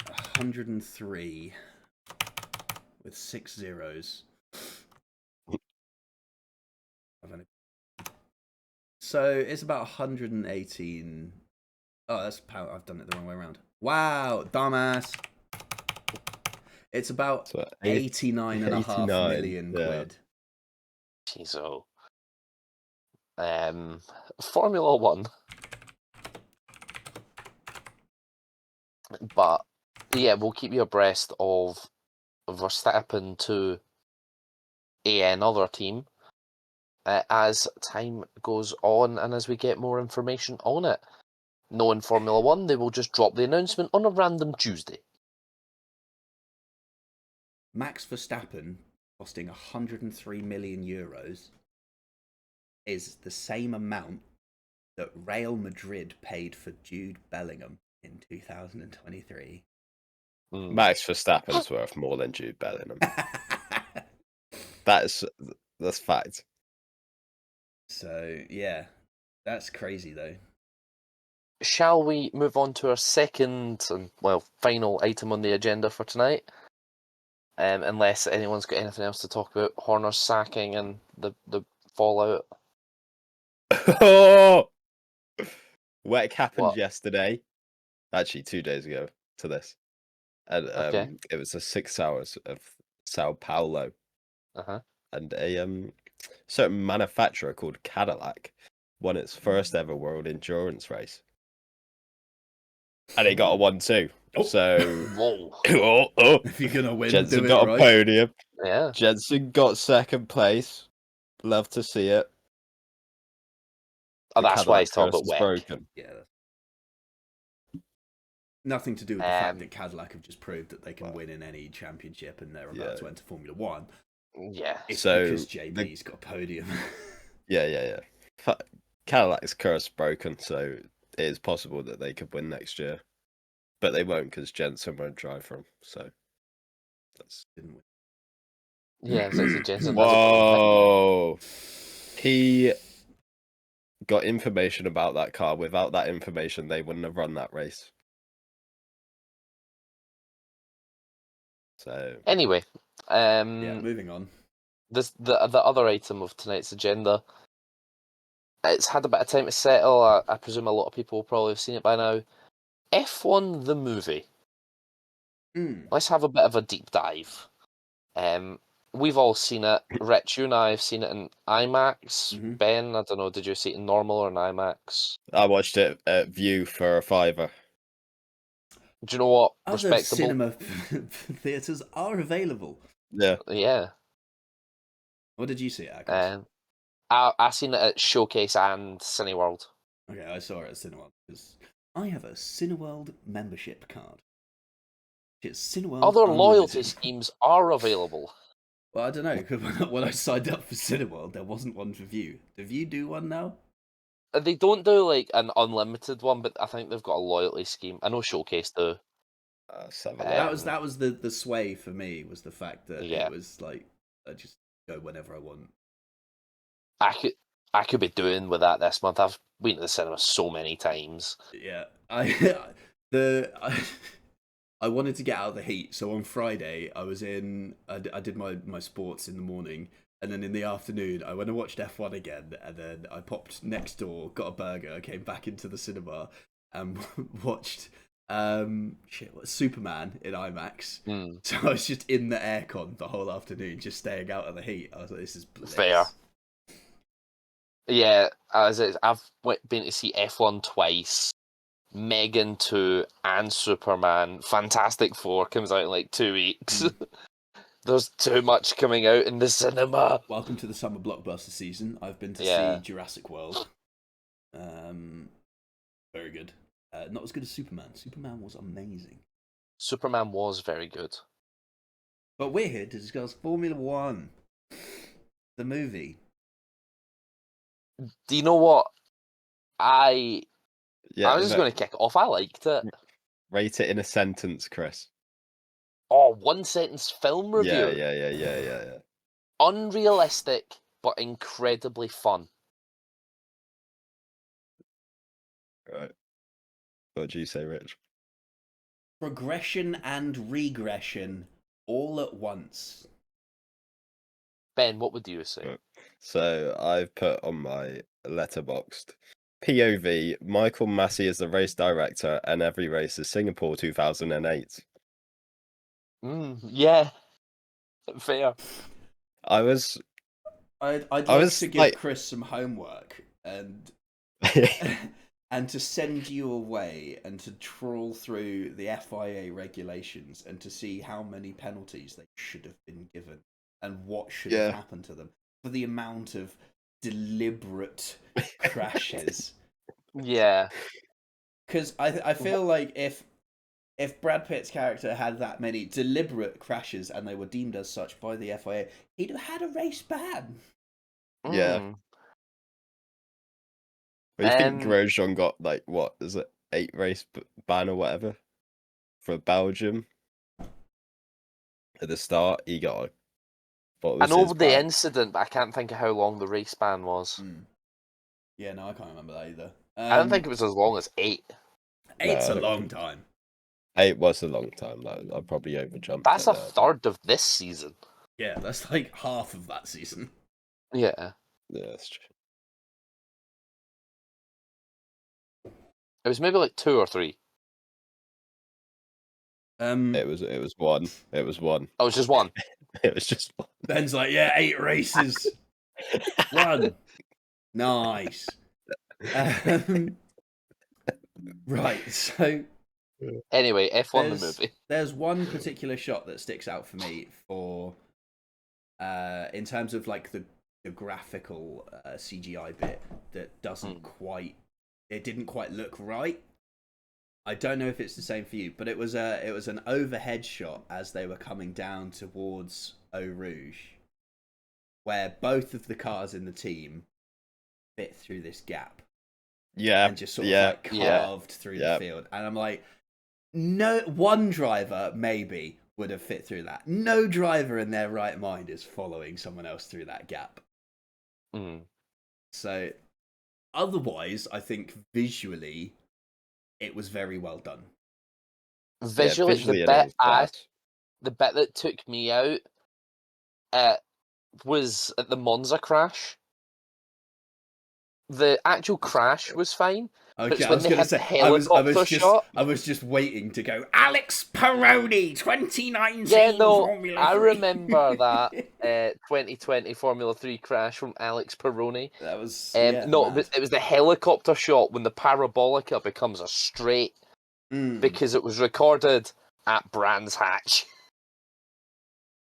103 with 6 zeros. So it's about 118. Oh, that's pound. I've done it the wrong way around. Wow, dumbass. It's about So 89.5 million yeah. quid. Jeez, oh. Formula One. But yeah, we'll keep you abreast of Verstappen to another team as time goes on and as we get more information on it. Knowing Formula One, they will just drop the announcement on a random Tuesday. Max Verstappen costing 103 million euros is the same amount that Real Madrid paid for Jude Bellingham in 2023. Max Verstappen's worth more than Jude Bellingham. That's fact. So yeah, that's crazy though. Shall we move on to our second and, well, final item on the agenda for tonight? Unless anyone's got anything else to talk about Horner's sacking and the fallout. Oh! What happened What? yesterday? Actually, 2 days ago to this. And Okay. it was the 6 hours of Sao Paulo. Uh-huh. And a certain manufacturer called Cadillac won its first ever world endurance race. And it got a 1-2. Oh. So Whoa. If you're gonna win, Jensen do got it a right. podium. Yeah. Jensen got second place. Love to see it. Oh, The that's why Cadillac he's talking curse about is WEC. broken. Yeah. Nothing to do with the fact that Cadillac have just proved that they can win in any championship and they're about to enter Formula One. Yeah. It's So because JB's got a podium. Yeah. Cadillac's curse broken, so it is possible that they could win next year. But they won't because Jensen won't drive for them. So that's Didn't win. Yeah, so Jensen has a whoa. He got information about that car. Without that information, they wouldn't have run that race. So Anyway, Yeah, moving on. the other item of tonight's agenda. It's had a bit of time to settle. I presume a lot of people will probably have seen it by now. F1 the movie. Let's have a bit of a deep dive. We've all seen it. Rich, you and I have seen it in IMAX. Mhm. Ben, I don't know, did you see it in normal or in IMAX? I watched it at View for a $5. Do you know what? Other Respectable. cinema theatres are available. Yeah. Yeah. What did you see it at? I seen it at Showcase and Cineworld. Okay, I saw it at Cineworld because I have a Cineworld membership card. It's Cineworld Other Unlimited. loyalty schemes are available. Well, I don't know, because when I signed up for Cineworld, there wasn't one for View. Do View do one now? They don't do like an unlimited one, but I think they've got a loyalty scheme. I know Showcase do. That was the sway for me, was the fact that Yeah. it was like I just go whenever I want. I could be doing with that this month. I've been to the cinema so many times. Yeah, I wanted to get out of the heat, so on Friday I was in. I did my sports in the morning, and then in the afternoon I went and watched F1 again, and then I popped next door, got a burger, came back into the cinema, and watched Superman in IMAX. Hmm. So I was just in the aircon the whole afternoon, just staying out of the heat. I was like, this is bliss. Fair. Yeah, I've been to see F1 twice, Megan 2, and Superman. Fantastic Four comes out in like 2 weeks. There's too much coming out in the cinema. Welcome to the summer blockbuster season. I've been to Yeah. see Jurassic World. Very good. Not as good as Superman. Superman was amazing. Superman was very good. But we're here to discuss Formula One, the movie. Do you know what? I Yeah, was just going to kick it off. I liked it. rate it in a sentence, Chris. Oh, one sentence film review. Yeah. Unrealistic, but incredibly fun. Right. What do you say, Rich? Progression and regression all at once. Ben, what would you say? Right. So I've put on my letterboxed POV, Michael Massey is the race director and every race is Singapore 2008. Yeah. Fair. I was I'd I like was to give like- Chris some homework and and to send you away and to trawl through the FIA regulations and to see how many penalties they should have been given and what should have happened to them for the amount of deliberate crashes. Yeah. Because I feel like if Brad Pitt's character had that many deliberate crashes and they were deemed as such by the FIA, he'd have had a race ban. Yeah. Mm. I think Grosjean got like what is it, 8 race ban or whatever for Belgium at the start. He got what I was know his the ban? incident, but I can't think of how long the race ban was. Yeah, no, I can't remember that either. I don't think it was as long as 8. 8's No, a I don't long think- time. 8 was a long time. I probably overjumped. That's it a there. third of this season. Yeah, that's like half of that season. Yeah. Yeah, that's true. It was maybe like 2 or 3. It was one. It was one. Oh, it was just 1. It was just one. Ben's like, yeah, 8 races. 1. Nice. Right, so Anyway, F1 the movie. there's one particular shot that sticks out for me for in terms of like the graphical CGI bit that doesn't didn't quite look right. I don't know if it's the same for you, but it was an overhead shot as they were coming down towards Eau Rouge, where both of the cars in the team fit through this gap. Yeah. And just sort of like carved through the field. And I'm like, no, one driver maybe would have fit through that. No driver in their right mind is following someone else through that gap. So otherwise, I think visually it was very well done. Visually, the bit that took me out was at the Monza crash. The actual crash was fine. Okay, I was going to say, I was just waiting to go, Alex Peroni, 2019 yeah, no, Formula 3. I remember that 2020 Formula 3 crash from Alex Peroni. That was it was the helicopter shot when the Parabolica becomes a straight because it was recorded at Brands Hatch.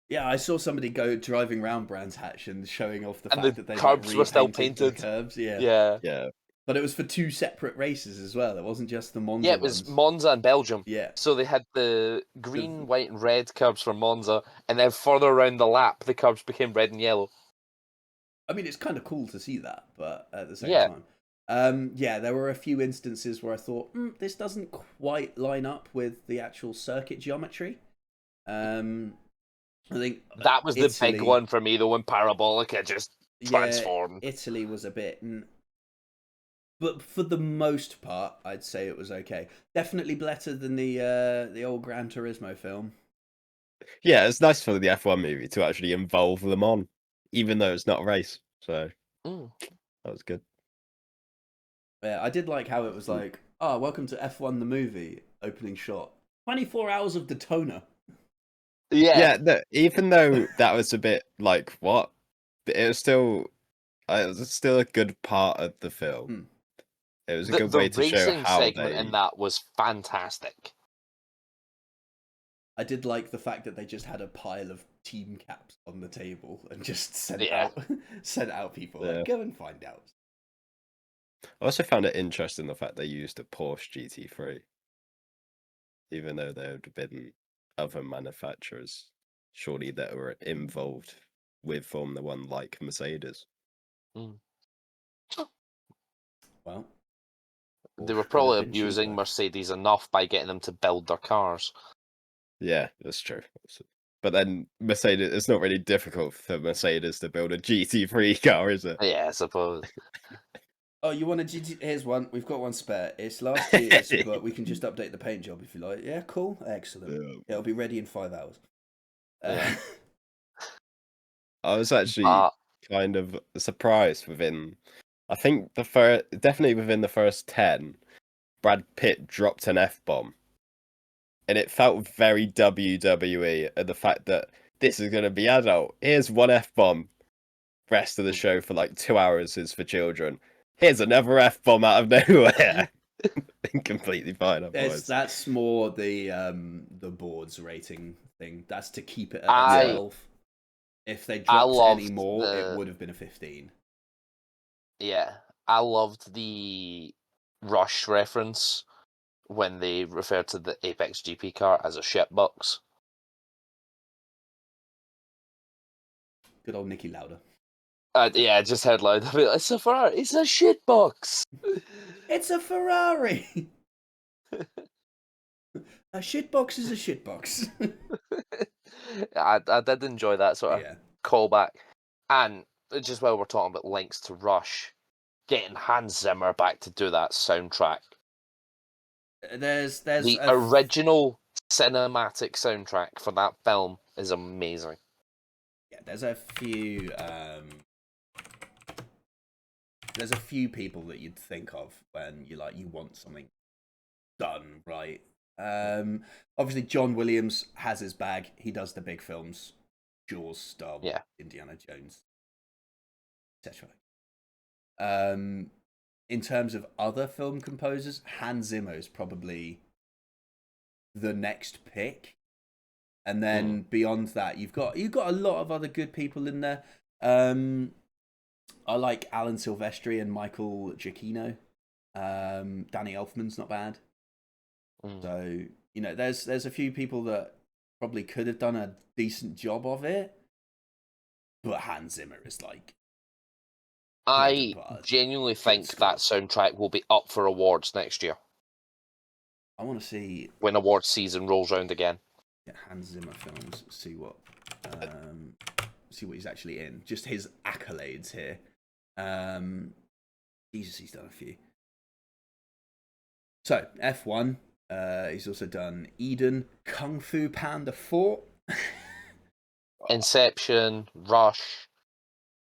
Yeah, I saw somebody go driving around Brands Hatch and showing off the fact that they curbs were still painted. The curbs, Yeah. But it was for 2 separate races as well. It wasn't just the Monza. Yeah, it was Monza and Belgium. Yeah. So they had the green, white, and red curbs for Monza, and then further around the lap, the curbs became red and yellow. I mean, it's kind of cool to see that, but at the same time, there were a few instances where I thought this doesn't quite line up with the actual circuit geometry. I think that was the big one for me, though, when Parabolica just transformed. Italy was a bit, but for the most part, I'd say it was okay. Definitely better than the old Gran Turismo film. Yeah, it's nice for the F1 movie to actually involve Le Mans, even though it's not a race. So that was good. Yeah, I did like how it was like welcome to F1 the movie opening shot. 24 hours of Daytona. Yeah, Yeah, no, even though that was a bit like what, it was still a good part of the film. It was a good the way to show racing how segment in they. that was fantastic. I did like the fact that they just had a pile of team caps on the table and just sent Yeah. out people Yeah. like, go and find out. I also found it interesting the fact they used a Porsche GT3, even though there had been other manufacturers, surely that were involved with Formula One, like Mercedes. Well, They were Porsche could have probably been abusing cheaper. Mercedes enough by getting them to build their cars. Yeah, that's true. But then Mercedes, it's not really difficult for Mercedes to build a GT3 car, is it? Yeah, I suppose. Oh, you want a GT? Here's one. We've got one spare. It's last year's, but we can just update the paint job if you like. Yeah, cool. Excellent. Yeah. It'll be ready in 5 hours. Yeah. I was actually But kind of surprised I think definitely within the first 10, Brad Pitt dropped an F-bomb. And it felt very WWE, and the fact that this is going to be adult. Here's one F-bomb. Rest of the show for like 2 hours is for children. Here's another F-bomb out of nowhere. Completely fine otherwise. That's more the board's rating thing. That's to keep it at I- a 12. If they I dropped any loved more, it would have been a 15. yeah, I loved the Rush reference when they referred to the Apex GP car as a shitbox. Good old Nicky Lauda. Yeah, I just heard loud. It's a Ferrari. It's a shitbox. It's a Ferrari. A shitbox is a shitbox. I did enjoy that sort of Yeah. callback, and just while we're talking about links to Rush, getting Hans Zimmer back to do that soundtrack. There's The original cinematic soundtrack for that film is amazing. Yeah, there's a few people that you'd think of when you want something done right. Obviously John Williams has his bag. He does the big films, Jaws, Star Wars, Yeah. Indiana Jones, etc. In terms of other film composers, Hans Zimmer is probably the next pick. And then beyond that, you've got a lot of other good people in there. I like Alan Silvestri and Michael Giacchino. Danny Elfman's not bad. So there's a few people that probably could have done a decent job of it, but Hans Zimmer is like. I genuinely think that soundtrack will be up for awards next year. I want to see when awards season rolls around again. Yeah, Hans Zimmer films. See what he's actually in. Just his accolades here. Jesus, he's done a few. So F1. He's also done Eden, Kung Fu Panda 4, Inception, Rush.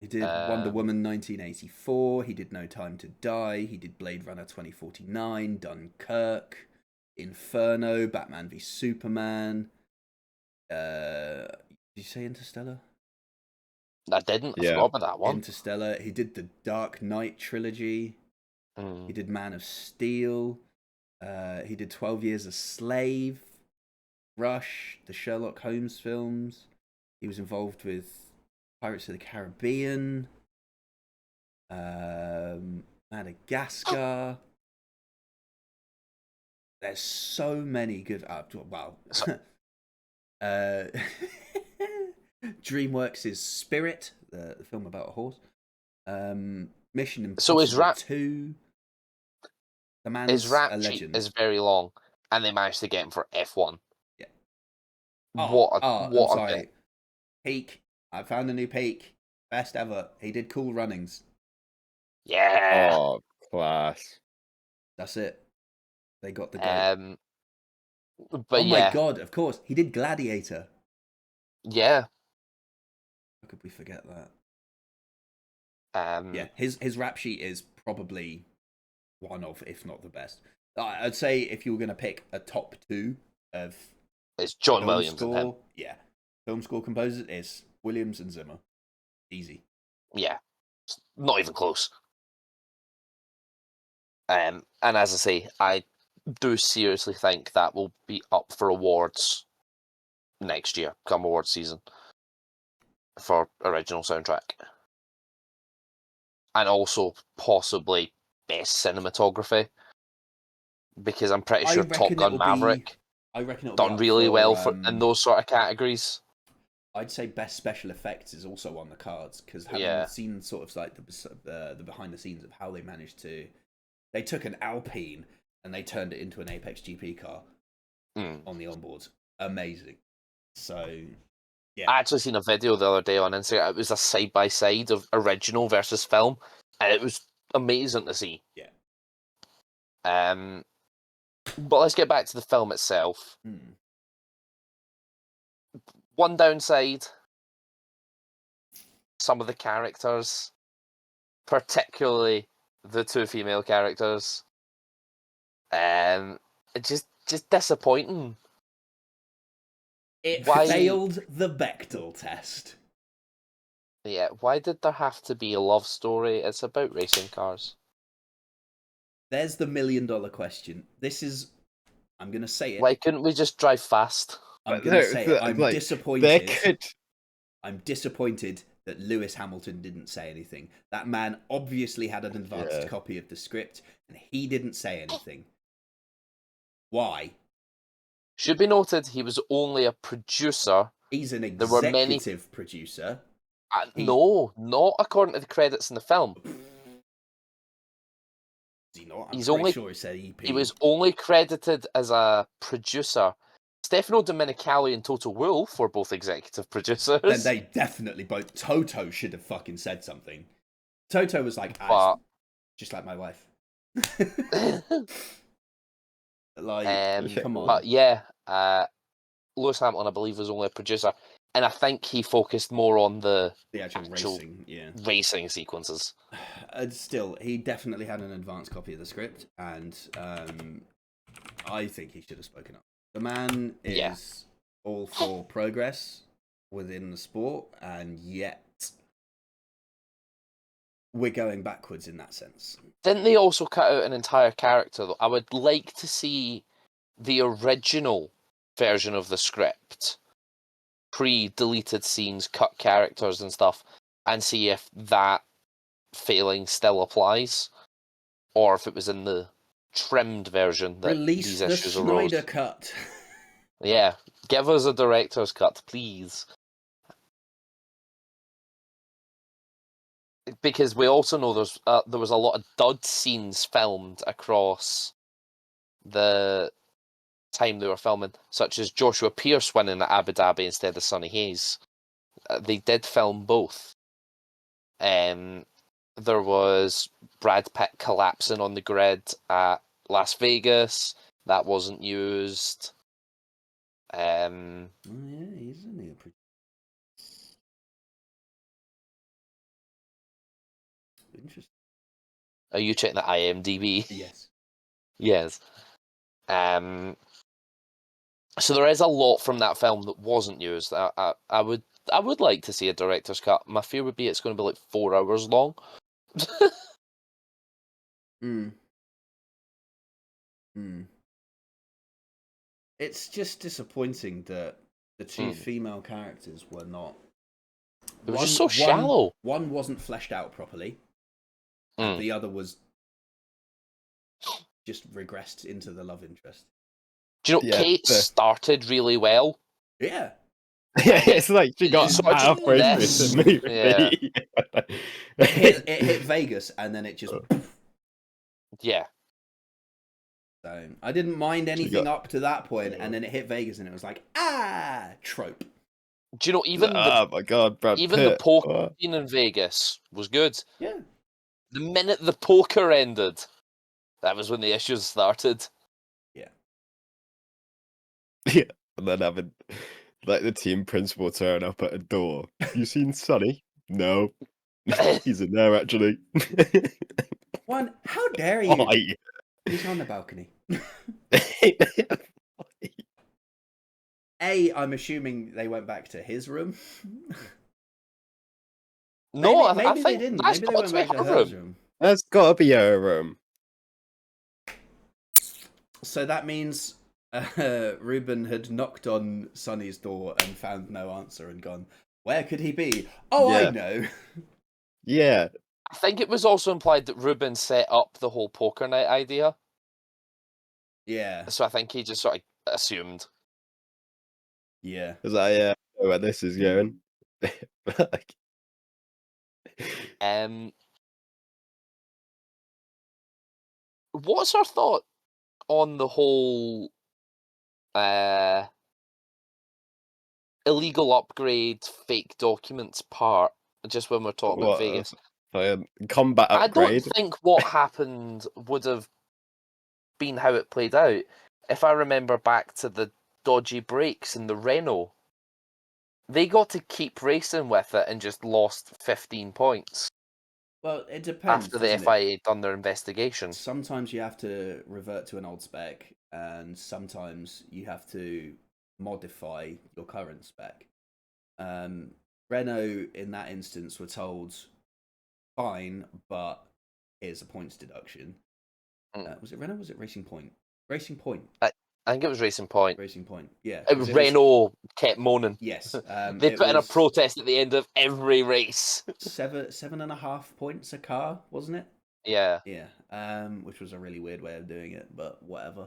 He did Wonder Woman 1984. He did No Time to Die. He did Blade Runner 2049, Dunkirk, Inferno, Batman v Superman. Did you say Interstellar? I didn't. I Yeah. forgot about that one. Interstellar. He did the Dark Knight trilogy. He did Man of Steel. He did 12 Years a Slave, Rush, the Sherlock Holmes films. He was involved with Pirates of the Caribbean, Madagascar. There's so many good. Wow. DreamWorks' Spirit, the film about a horse. Mission Impossible 2. The man's his rap a sheet legend. is very long, and they managed to get him for F1. Yeah. I'm sorry. Peak. I found a new peak. Best ever. He did Cool Runnings. Yeah. Oh, class. That's it. They got the goat. But oh my god! Of course, he did Gladiator. Yeah. How could we forget that? Yeah. His rap sheet is probably one of, if not the best. I'd say if you were going to pick a top 2 of It's John film Williams and him. score, film score composers, it's Williams and Zimmer. Easy. Yeah, it's not even close. And as I say, I do seriously think that will be up for awards next year, come awards season, for original soundtrack. And also possibly best cinematography, because I'm pretty I sure Top reckon Gun it'll be. Maverick I reckon it'll be done up really for, well in those sort of categories. I'd say best special effects is also on the cards, because having Yeah. seen sort of like the behind the scenes of how they managed to, they took an Alpine and they turned it into an Apex GP car on the onboards. Amazing. So yeah, I actually seen a video the other day on Instagram. It was a side by side of original versus film, and it was amazing to see. Yeah. But let's get back to the film itself. Hmm. One downside: some of the characters, particularly the 2 female characters, just disappointing. It Why- failed the Bechdel test. Yeah, why did there have to be a love story? It's about racing cars. There's the $1 million question. This is, I'm gonna say it. Why couldn't we just drive fast? I'm gonna say it. I'm Like, disappointed. There could. I'm disappointed that Lewis Hamilton didn't say anything. That man obviously had an advanced copy of the script, and he didn't say anything. Why? Should be noted, he was only a producer. He's an There were many- executive producer. No, not according to the credits in the film. Is he not? I'm He's pretty only- sure he said EP. He was only credited as a producer. Stefano Domenicali and Toto Wolff were both executive producers. Then they definitely both. Toto should have fucking said something. Toto was like, But- just like my wife. Come on. But yeah, Lewis Hamilton, I believe, was only a producer, and I think he focused more on the The actual actual- racing, yeah. racing sequences. Still, he definitely had an advanced copy of the script, and I think he should have spoken up. The man is Yeah. all for progress within the sport, and yet we're going backwards in that sense. Didn't they also cut out an entire character, though? I would like to see the original version of the script, pre-deleted scenes, cut characters and stuff, and see if that failing still applies, or if it was in the trimmed version that Release these the issues arose. Snyder cut. Yeah, give us a director's cut, please. Because we also know there was a lot of dud scenes filmed across the time they were filming, such as Joshua Pierce winning at Abu Dhabi instead of Sonny Hayes. They did film both. There was Brad Pitt collapsing on the grid at Las Vegas. That wasn't used. Oh, yeah, he's only a producer. Interesting. Are you checking the IMDb? Yes. Yes. So there is a lot from that film that wasn't used. I would like to see a director's cut. My fear would be it's going to be like 4 hours long. It's just disappointing that the two female characters were not. It was just so shallow. One wasn't fleshed out properly, and the other was just regressed into the love interest. Do you know, Kate started really well. Yeah. Yeah, it's like she got So I just halfway through this- the movie. yeah. It hit Vegas, and then it just. Yeah. So I didn't mind anything up to that point, and then it hit Vegas, and it was like, trope. Do you know, even Oh my god, Brad the Pitt. poker scene in Vegas was good. Yeah. The minute the poker ended, that was when the issues started. Yeah. Yeah, and then having like the team principal turn up at a door. You seen Sonny? No. He's in there actually. How dare you? Why? He's on the balcony. I'm assuming they went back to his room. No, maybe I they think didn't. that's Maybe they got went to be back to her her room. room. That's gotta be her room. So that means Ruben had knocked on Sonny's door and found no answer and gone, where could he be? Oh, Yeah. I know. Yeah. I think it was also implied that Ruben set up the whole poker night idea. Yeah. So I think he just sort of assumed. Yeah. Because I know where this is going. Like, What's our thought on the whole illegal upgrade, fake documents part? Just when we're talking about Vegas, combat I don't upgrade. think what happened would have been how it played out. If I remember back to the dodgy brakes in the Renault, they got to keep racing with it and just lost 15 points Well, it depends, after the doesn't it? FIA had done their investigation. Sometimes you have to revert to an old spec, and sometimes you have to modify your current spec. Renault, in that instance, were told, fine, but here's a points deduction. Was it Renault or was it Racing Point? Racing Point. I think it was Racing Point. Racing Point, yeah. It was Renault kept moaning. Yes. They it put in a was protest at the end of every race. 7.5 points a car, wasn't it? Yeah. Yeah. Which was a really weird way of doing it, but whatever.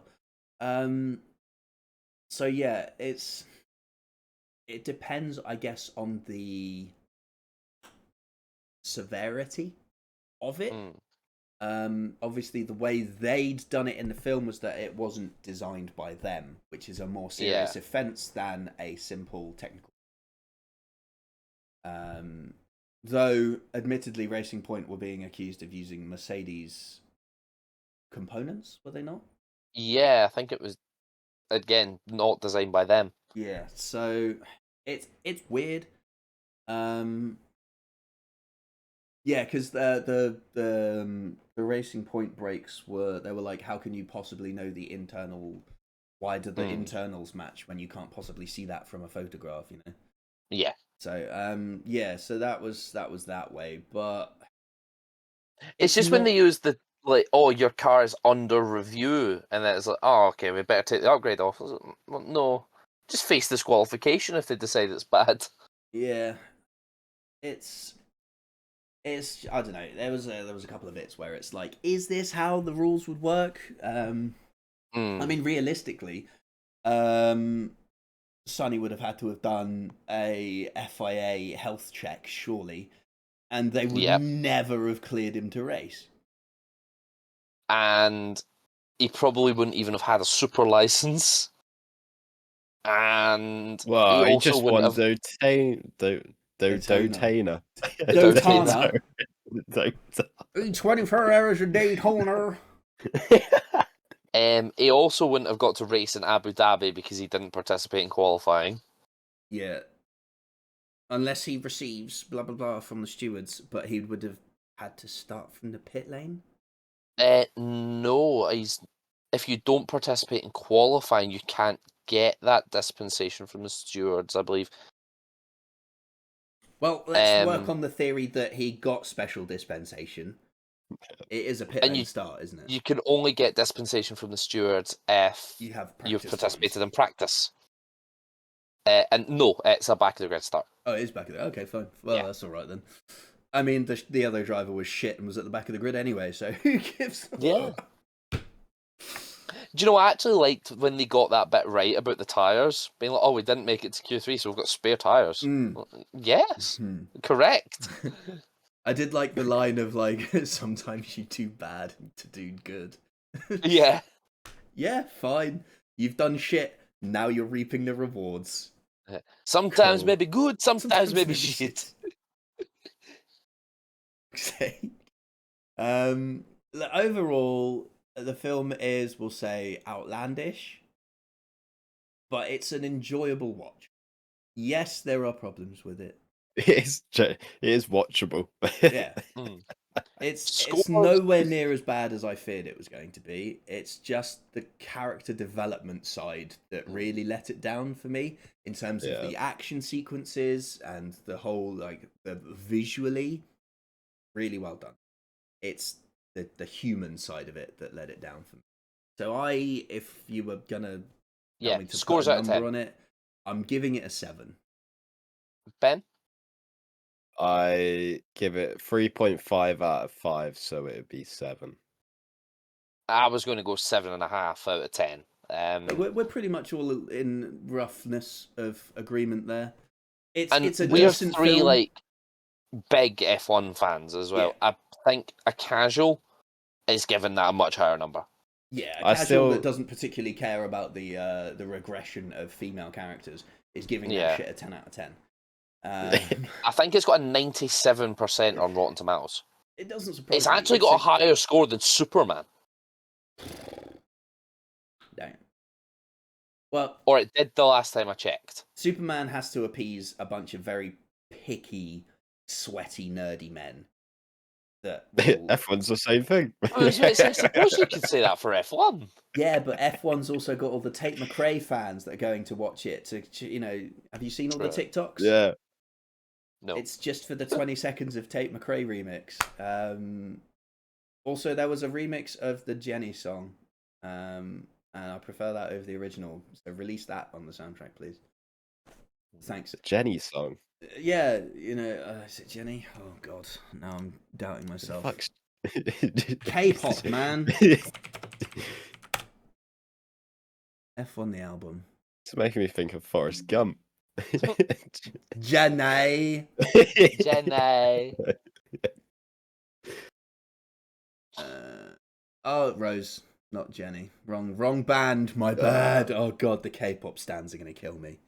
So yeah, it depends, I guess, on the severity of it. Obviously, the way they'd done it in the film was that it wasn't designed by them, which is a more serious offence than a simple technical. Though, admittedly, Racing Point were being accused of using Mercedes components, were they not? Yeah, I think it was, again, not designed by them. Yeah, so it's weird. Yeah, because the Racing Point brakes were like, how can you possibly know the internal? Why do the internals match when you can't possibly see that from a photograph? You know. Yeah. So yeah, so that was that way, but It's just when they use the like, oh, your car is under review, and then it's like, oh, okay, we better take the upgrade off. Like, well, no, just face disqualification if they decide it's bad. Yeah, it's I don't know. There was a couple of bits where it's like, is this how the rules would work? I mean, realistically, Sonny would have had to have done a FIA health check, surely, and they would never have cleared him to race. And he probably wouldn't even have had a super license. And well, he he also just wouldn't won have Dotana. Dotana. Dotana. 24 hours a day, Daytona. He also wouldn't have got to race in Abu Dhabi because he didn't participate in qualifying. Yeah. Unless he receives blah blah blah from the stewards, but he would have had to start from the pit lane. No, if you don't participate in qualifying, you can't get that dispensation from the stewards, I believe. Well, let's work on the theory that he got special dispensation. It is a pit lane start, isn't it? You can only get dispensation from the stewards if you've participated in practice. And no, it's a back of the grid start. Oh, it is back of the okay, fine. Well, that's all right then. I mean, the other driver was shit and was at the back of the grid anyway, so who gives a fuck? Do you know, I actually liked when they got that bit right about the tyres. Being like, oh, we didn't make it to Q3, so we've got spare tyres. Yes, correct. I did like the line of, like, sometimes you do bad to do good. Yeah. Yeah, fine. You've done shit, now you're reaping the rewards. Sometimes maybe good, sometimes maybe shit. Overall, the film is, we'll say, outlandish, but it's an enjoyable watch. Yes, there are problems with it. It is watchable. Yeah. It's Scores- nowhere near as bad as I feared it was going to be. It's just the character development side that really let it down for me in terms of the action sequences and the whole the visually really well done. It's the human side of it that let it down for me. So if you were gonna tell me to scores put a out of number 10. on it, I'm giving it a 7. Ben? I give it 3.5 out of 5, so it'd be 7. I was going to go 7.5 out of 10. We're pretty much all in roughness of agreement there. It's a we are decent three film. big F1 fans as well. Yeah. I think a casual is given that a much higher number. Yeah, a casual that doesn't particularly care about the regression of female characters is giving that shit a 10 out of 10. I think it's got a 97% on Rotten Tomatoes. It doesn't surprise me. It's actually got a higher score than Superman. Damn. Well, or it did the last time I checked. Superman has to appease a bunch of very picky, sweaty, nerdy men. That F1's the same thing. I suppose you could say that for F1. Yeah, but F1's also got all the Tate McRae fans that are going to watch it. Have you seen all the TikToks? Yeah. No. It's just for the 20 seconds of Tate McRae remix. Also, there was a remix of the Jenny song, and I prefer that over the original. So release that on the soundtrack, please. Thanks. Jenny song. Yeah, is it Jenny? Oh God, now I'm doubting myself. K-pop, man. F1 the album. It's making me think of Forrest Gump. Jenny. Jenny. Rose, not Jenny. Wrong band. My bad. Oh God, the K-pop stans are gonna kill me.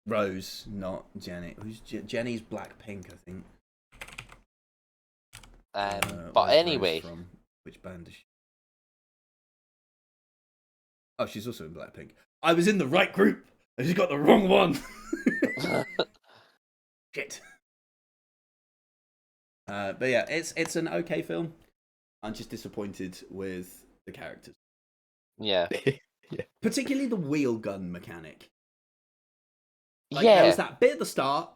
Rose, not Jenny. Who's Jenny's Blackpink, I think. But anyway, from which band is she? Oh, she's also in Blackpink. I was in the right group. I just got the wrong one. Shit. But yeah, it's an okay film. I'm just disappointed with the characters. Yeah. Particularly the wheel gun mechanic. There was that bit at the start.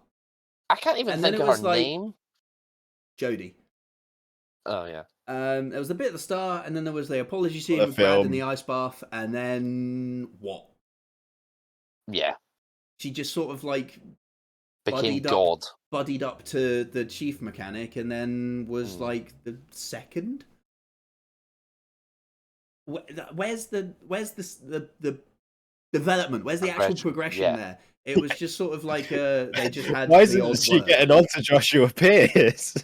I can't even think of her name. Jodie. Oh yeah. There was the bit at the start, and then there was the apology scene with Brad in the ice bath, and then what? Yeah. She just sort of became God. Buddied up to the chief mechanic, and then was the second. Where's the development? Where's the actual progression there? It was just sort of they just had. Why isn't she getting on to Joshua Pierce?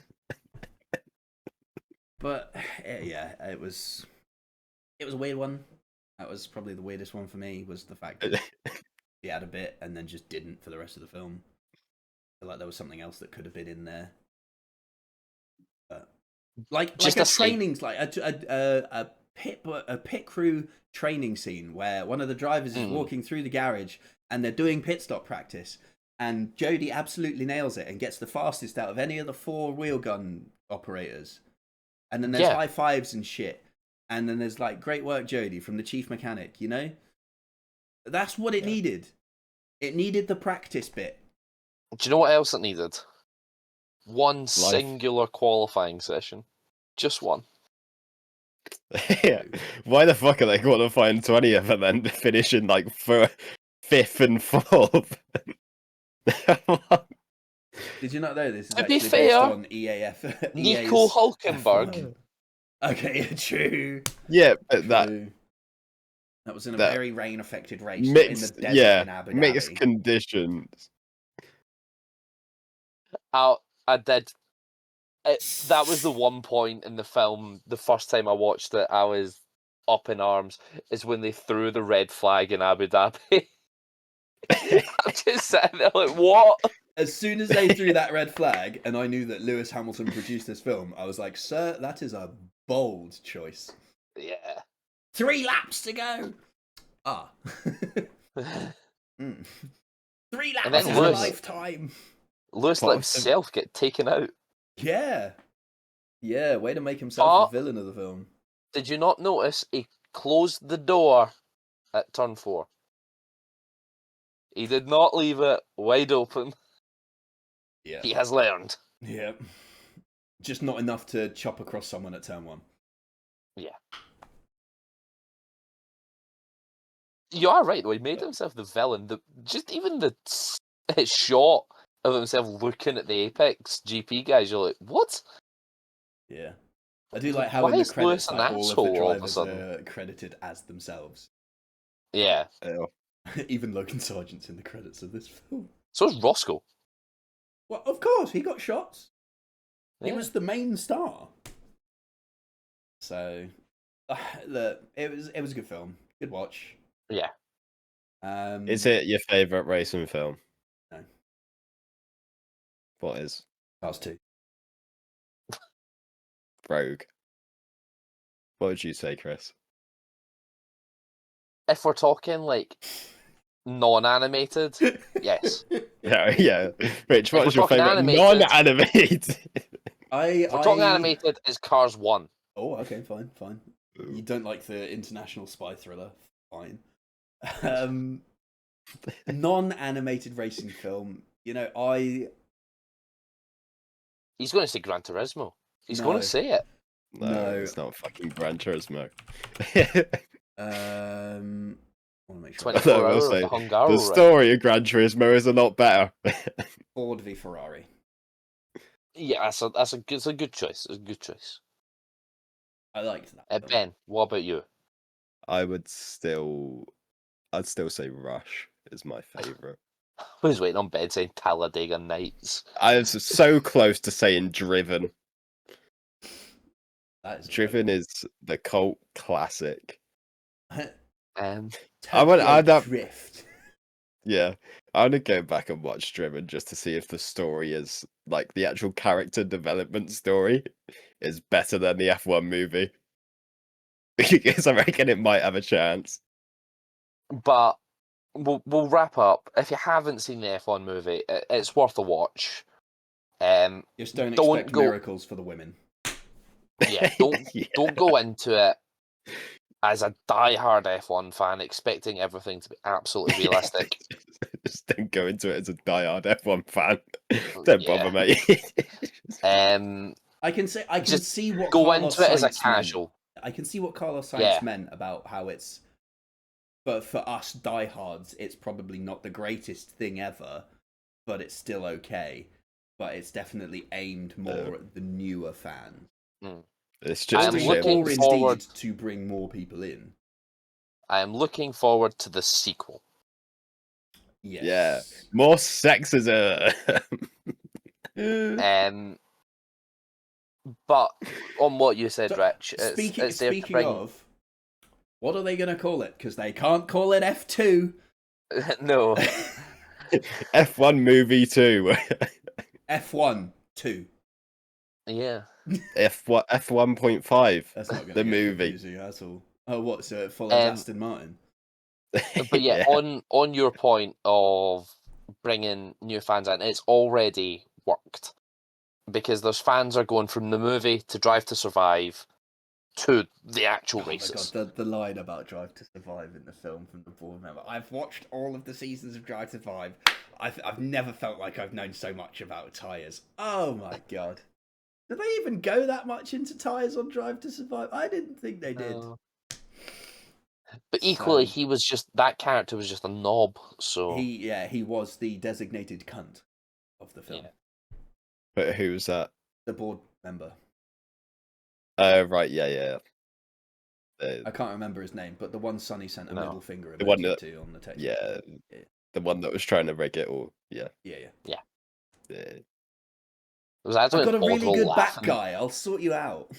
But yeah, it was a weird one. That was probably the weirdest one for me. Was the fact that she had a bit and then just didn't for the rest of the film. I feel like there was something else that could have been in there. But just a training, a pit crew training scene where one of the drivers is walking through the garage and they're doing pit stop practice, and Jodie absolutely nails it and gets the fastest out of any of the 4 wheel gun operators. And then there's high fives and shit. And then there's great work, Jodie, from the chief mechanic, That's what it needed. It needed the practice bit. Do you know what else it needed? One singular qualifying session. Just one. Yeah. Why the fuck are they qualifying 20th and then finishing 5th and 4th? Did you not know this is to actually be fair, based on EAF? Nico Hulkenberg. Okay, true. Yeah, but that was in a very rain-affected race. Mixed, in the desert in Abu Dhabi. Mixed conditions. I did. That was the one point in the film. The first time I watched it, I was up in arms. Is when they threw the red flag in Abu Dhabi. I'm just sitting there what? As soon as they threw that red flag, and I knew that Lewis Hamilton produced this film, I was like, "Sir, that is a bold choice." Yeah. 3 laps to go. 3 laps in a lifetime. Lewis let himself get taken out. Yeah. Yeah, way to make himself But a villain of the film. did you not notice he closed the door at turn 4? He did not leave it wide open. Yeah. He has learned. Yeah. Just not enough to chop across someone at turn 1. Yeah. You are right, though. He made himself the villain. Just even the shot of himself looking at the Apex GP guys, you're like, what? Yeah. I do like how Why in the is Lewis credits, an like all of the asshole all of a drivers sudden? are credited as themselves. Yeah. Ew. Even Logan Sargent's in the credits of this film. So is Roscoe. Well, of course, he got shots. He Yeah. was the main star. So, look, it was a good film. Good watch. Yeah. Is it your favourite racing film? No. What is? Cars 2. Rogue. What would you say, Chris? If we're talking like non-animated, yes. Yeah. Rich, If we're what's your talking favourite animated- non-animated? If we're talking animated, is Cars 1. Oh, okay, fine. You don't like the international spy thriller? Fine. Non-animated racing film. You know, He's going to say Gran Turismo. He's No. going to say it. No, No. it's not fucking Gran Turismo. I want to make sure. 24 I will hours say, of the Hungaro the race. story of Gran Turismo is a lot better. Ford v Ferrari. Yeah, that's a good choice. It's a good choice. I liked that. film. Ben, what about you? I'd still say Rush is my favourite. Who's waiting on Ben saying Talladega Nights? I was so close to saying Driven. That is Driven is the cult classic. Um, I'd Drift. Yeah, I want to go back and watch Driven just to see if the story is like the actual character development story is better than the F1 movie. Because I reckon it might have a chance. but we'll wrap up. If you haven't seen the F1 movie, it's worth a watch. Just don't Don't expect go- miracles for the women. Yeah, don't go into it as a die-hard F1 fan expecting everything to be absolutely realistic. Just don't go into it as a diehard F1 fan. Don't bother, mate. I can Just see what Go Carlos into it as a Sainz meant. casual. I can see what Carlos Sainz Yeah. meant about how it's, but for us diehards, it's probably not the greatest thing ever, but it's still okay. But it's definitely aimed more at the newer fans. It's just I'm a looking shame. or forward- indeed to bring more people in. I am looking forward to the sequel. Yes. Yeah. More sexism. But on what you said, So, Rich, it's Speaking there to speaking bring... of, what are they going to call it? Because they can't call it F2. No, F1 movie 2. F1 2. yeah. F1.5. That's not going to The be movie. confusing at all. Oh, what? So it follows Um, Aston Martin. But yeah, on your point of bringing new fans in, it's already worked because those fans are going from the movie to Drive to Survive to the actual races. Oh my god, the line about Drive to Survive in the film from the board member. I've watched all of the seasons of Drive to Survive. I've never felt like I've known so much about tyres. Oh my god. Did they even go that much into tyres on Drive to Survive? I didn't think they did. But equally, So- that character was just a knob. So He was the designated cunt of the film. Yeah. But who was that? The board member. Right, yeah. I can't remember his name, but the one Sonny sent a No. middle finger The one emoji that- to on the text. Yeah. Yeah. The one that was trying to rig it all. Yeah. Yeah. it was actually I've got a an really odd good back laughing- guy. I'll sort you out.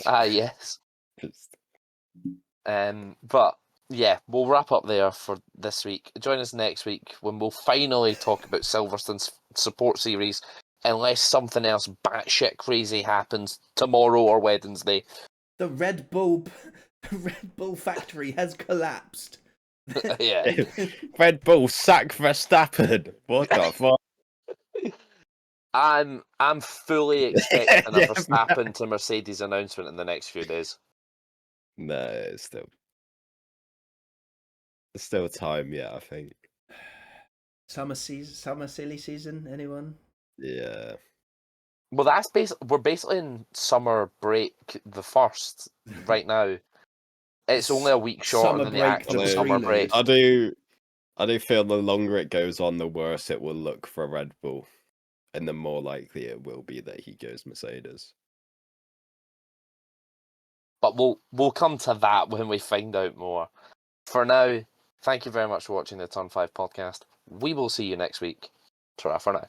Ah, yes. Just- But yeah, we'll wrap up there for this week. Join us next week when we'll finally talk about Silverstone's support series, unless something else batshit crazy happens tomorrow or Wednesday. The Red Bull factory has collapsed. Yeah. Red Bull sack Verstappen. What the fuck? I'm fully expecting a Yeah, Verstappen to Mercedes announcement in the next few days. No, it's still time. Yeah, I think. Summer silly season. Anyone? Yeah. Well, we're basically in summer break the first right now. It's only a week shorter Summer than the break, actual the summer break. prelude. I do feel the longer it goes on, the worse it will look for Red Bull, and the more likely it will be that he goes Mercedes. But we'll come to that when we find out more. For now, thank you very much for watching the Turn 5 podcast. We will see you next week. Ta-ra for now.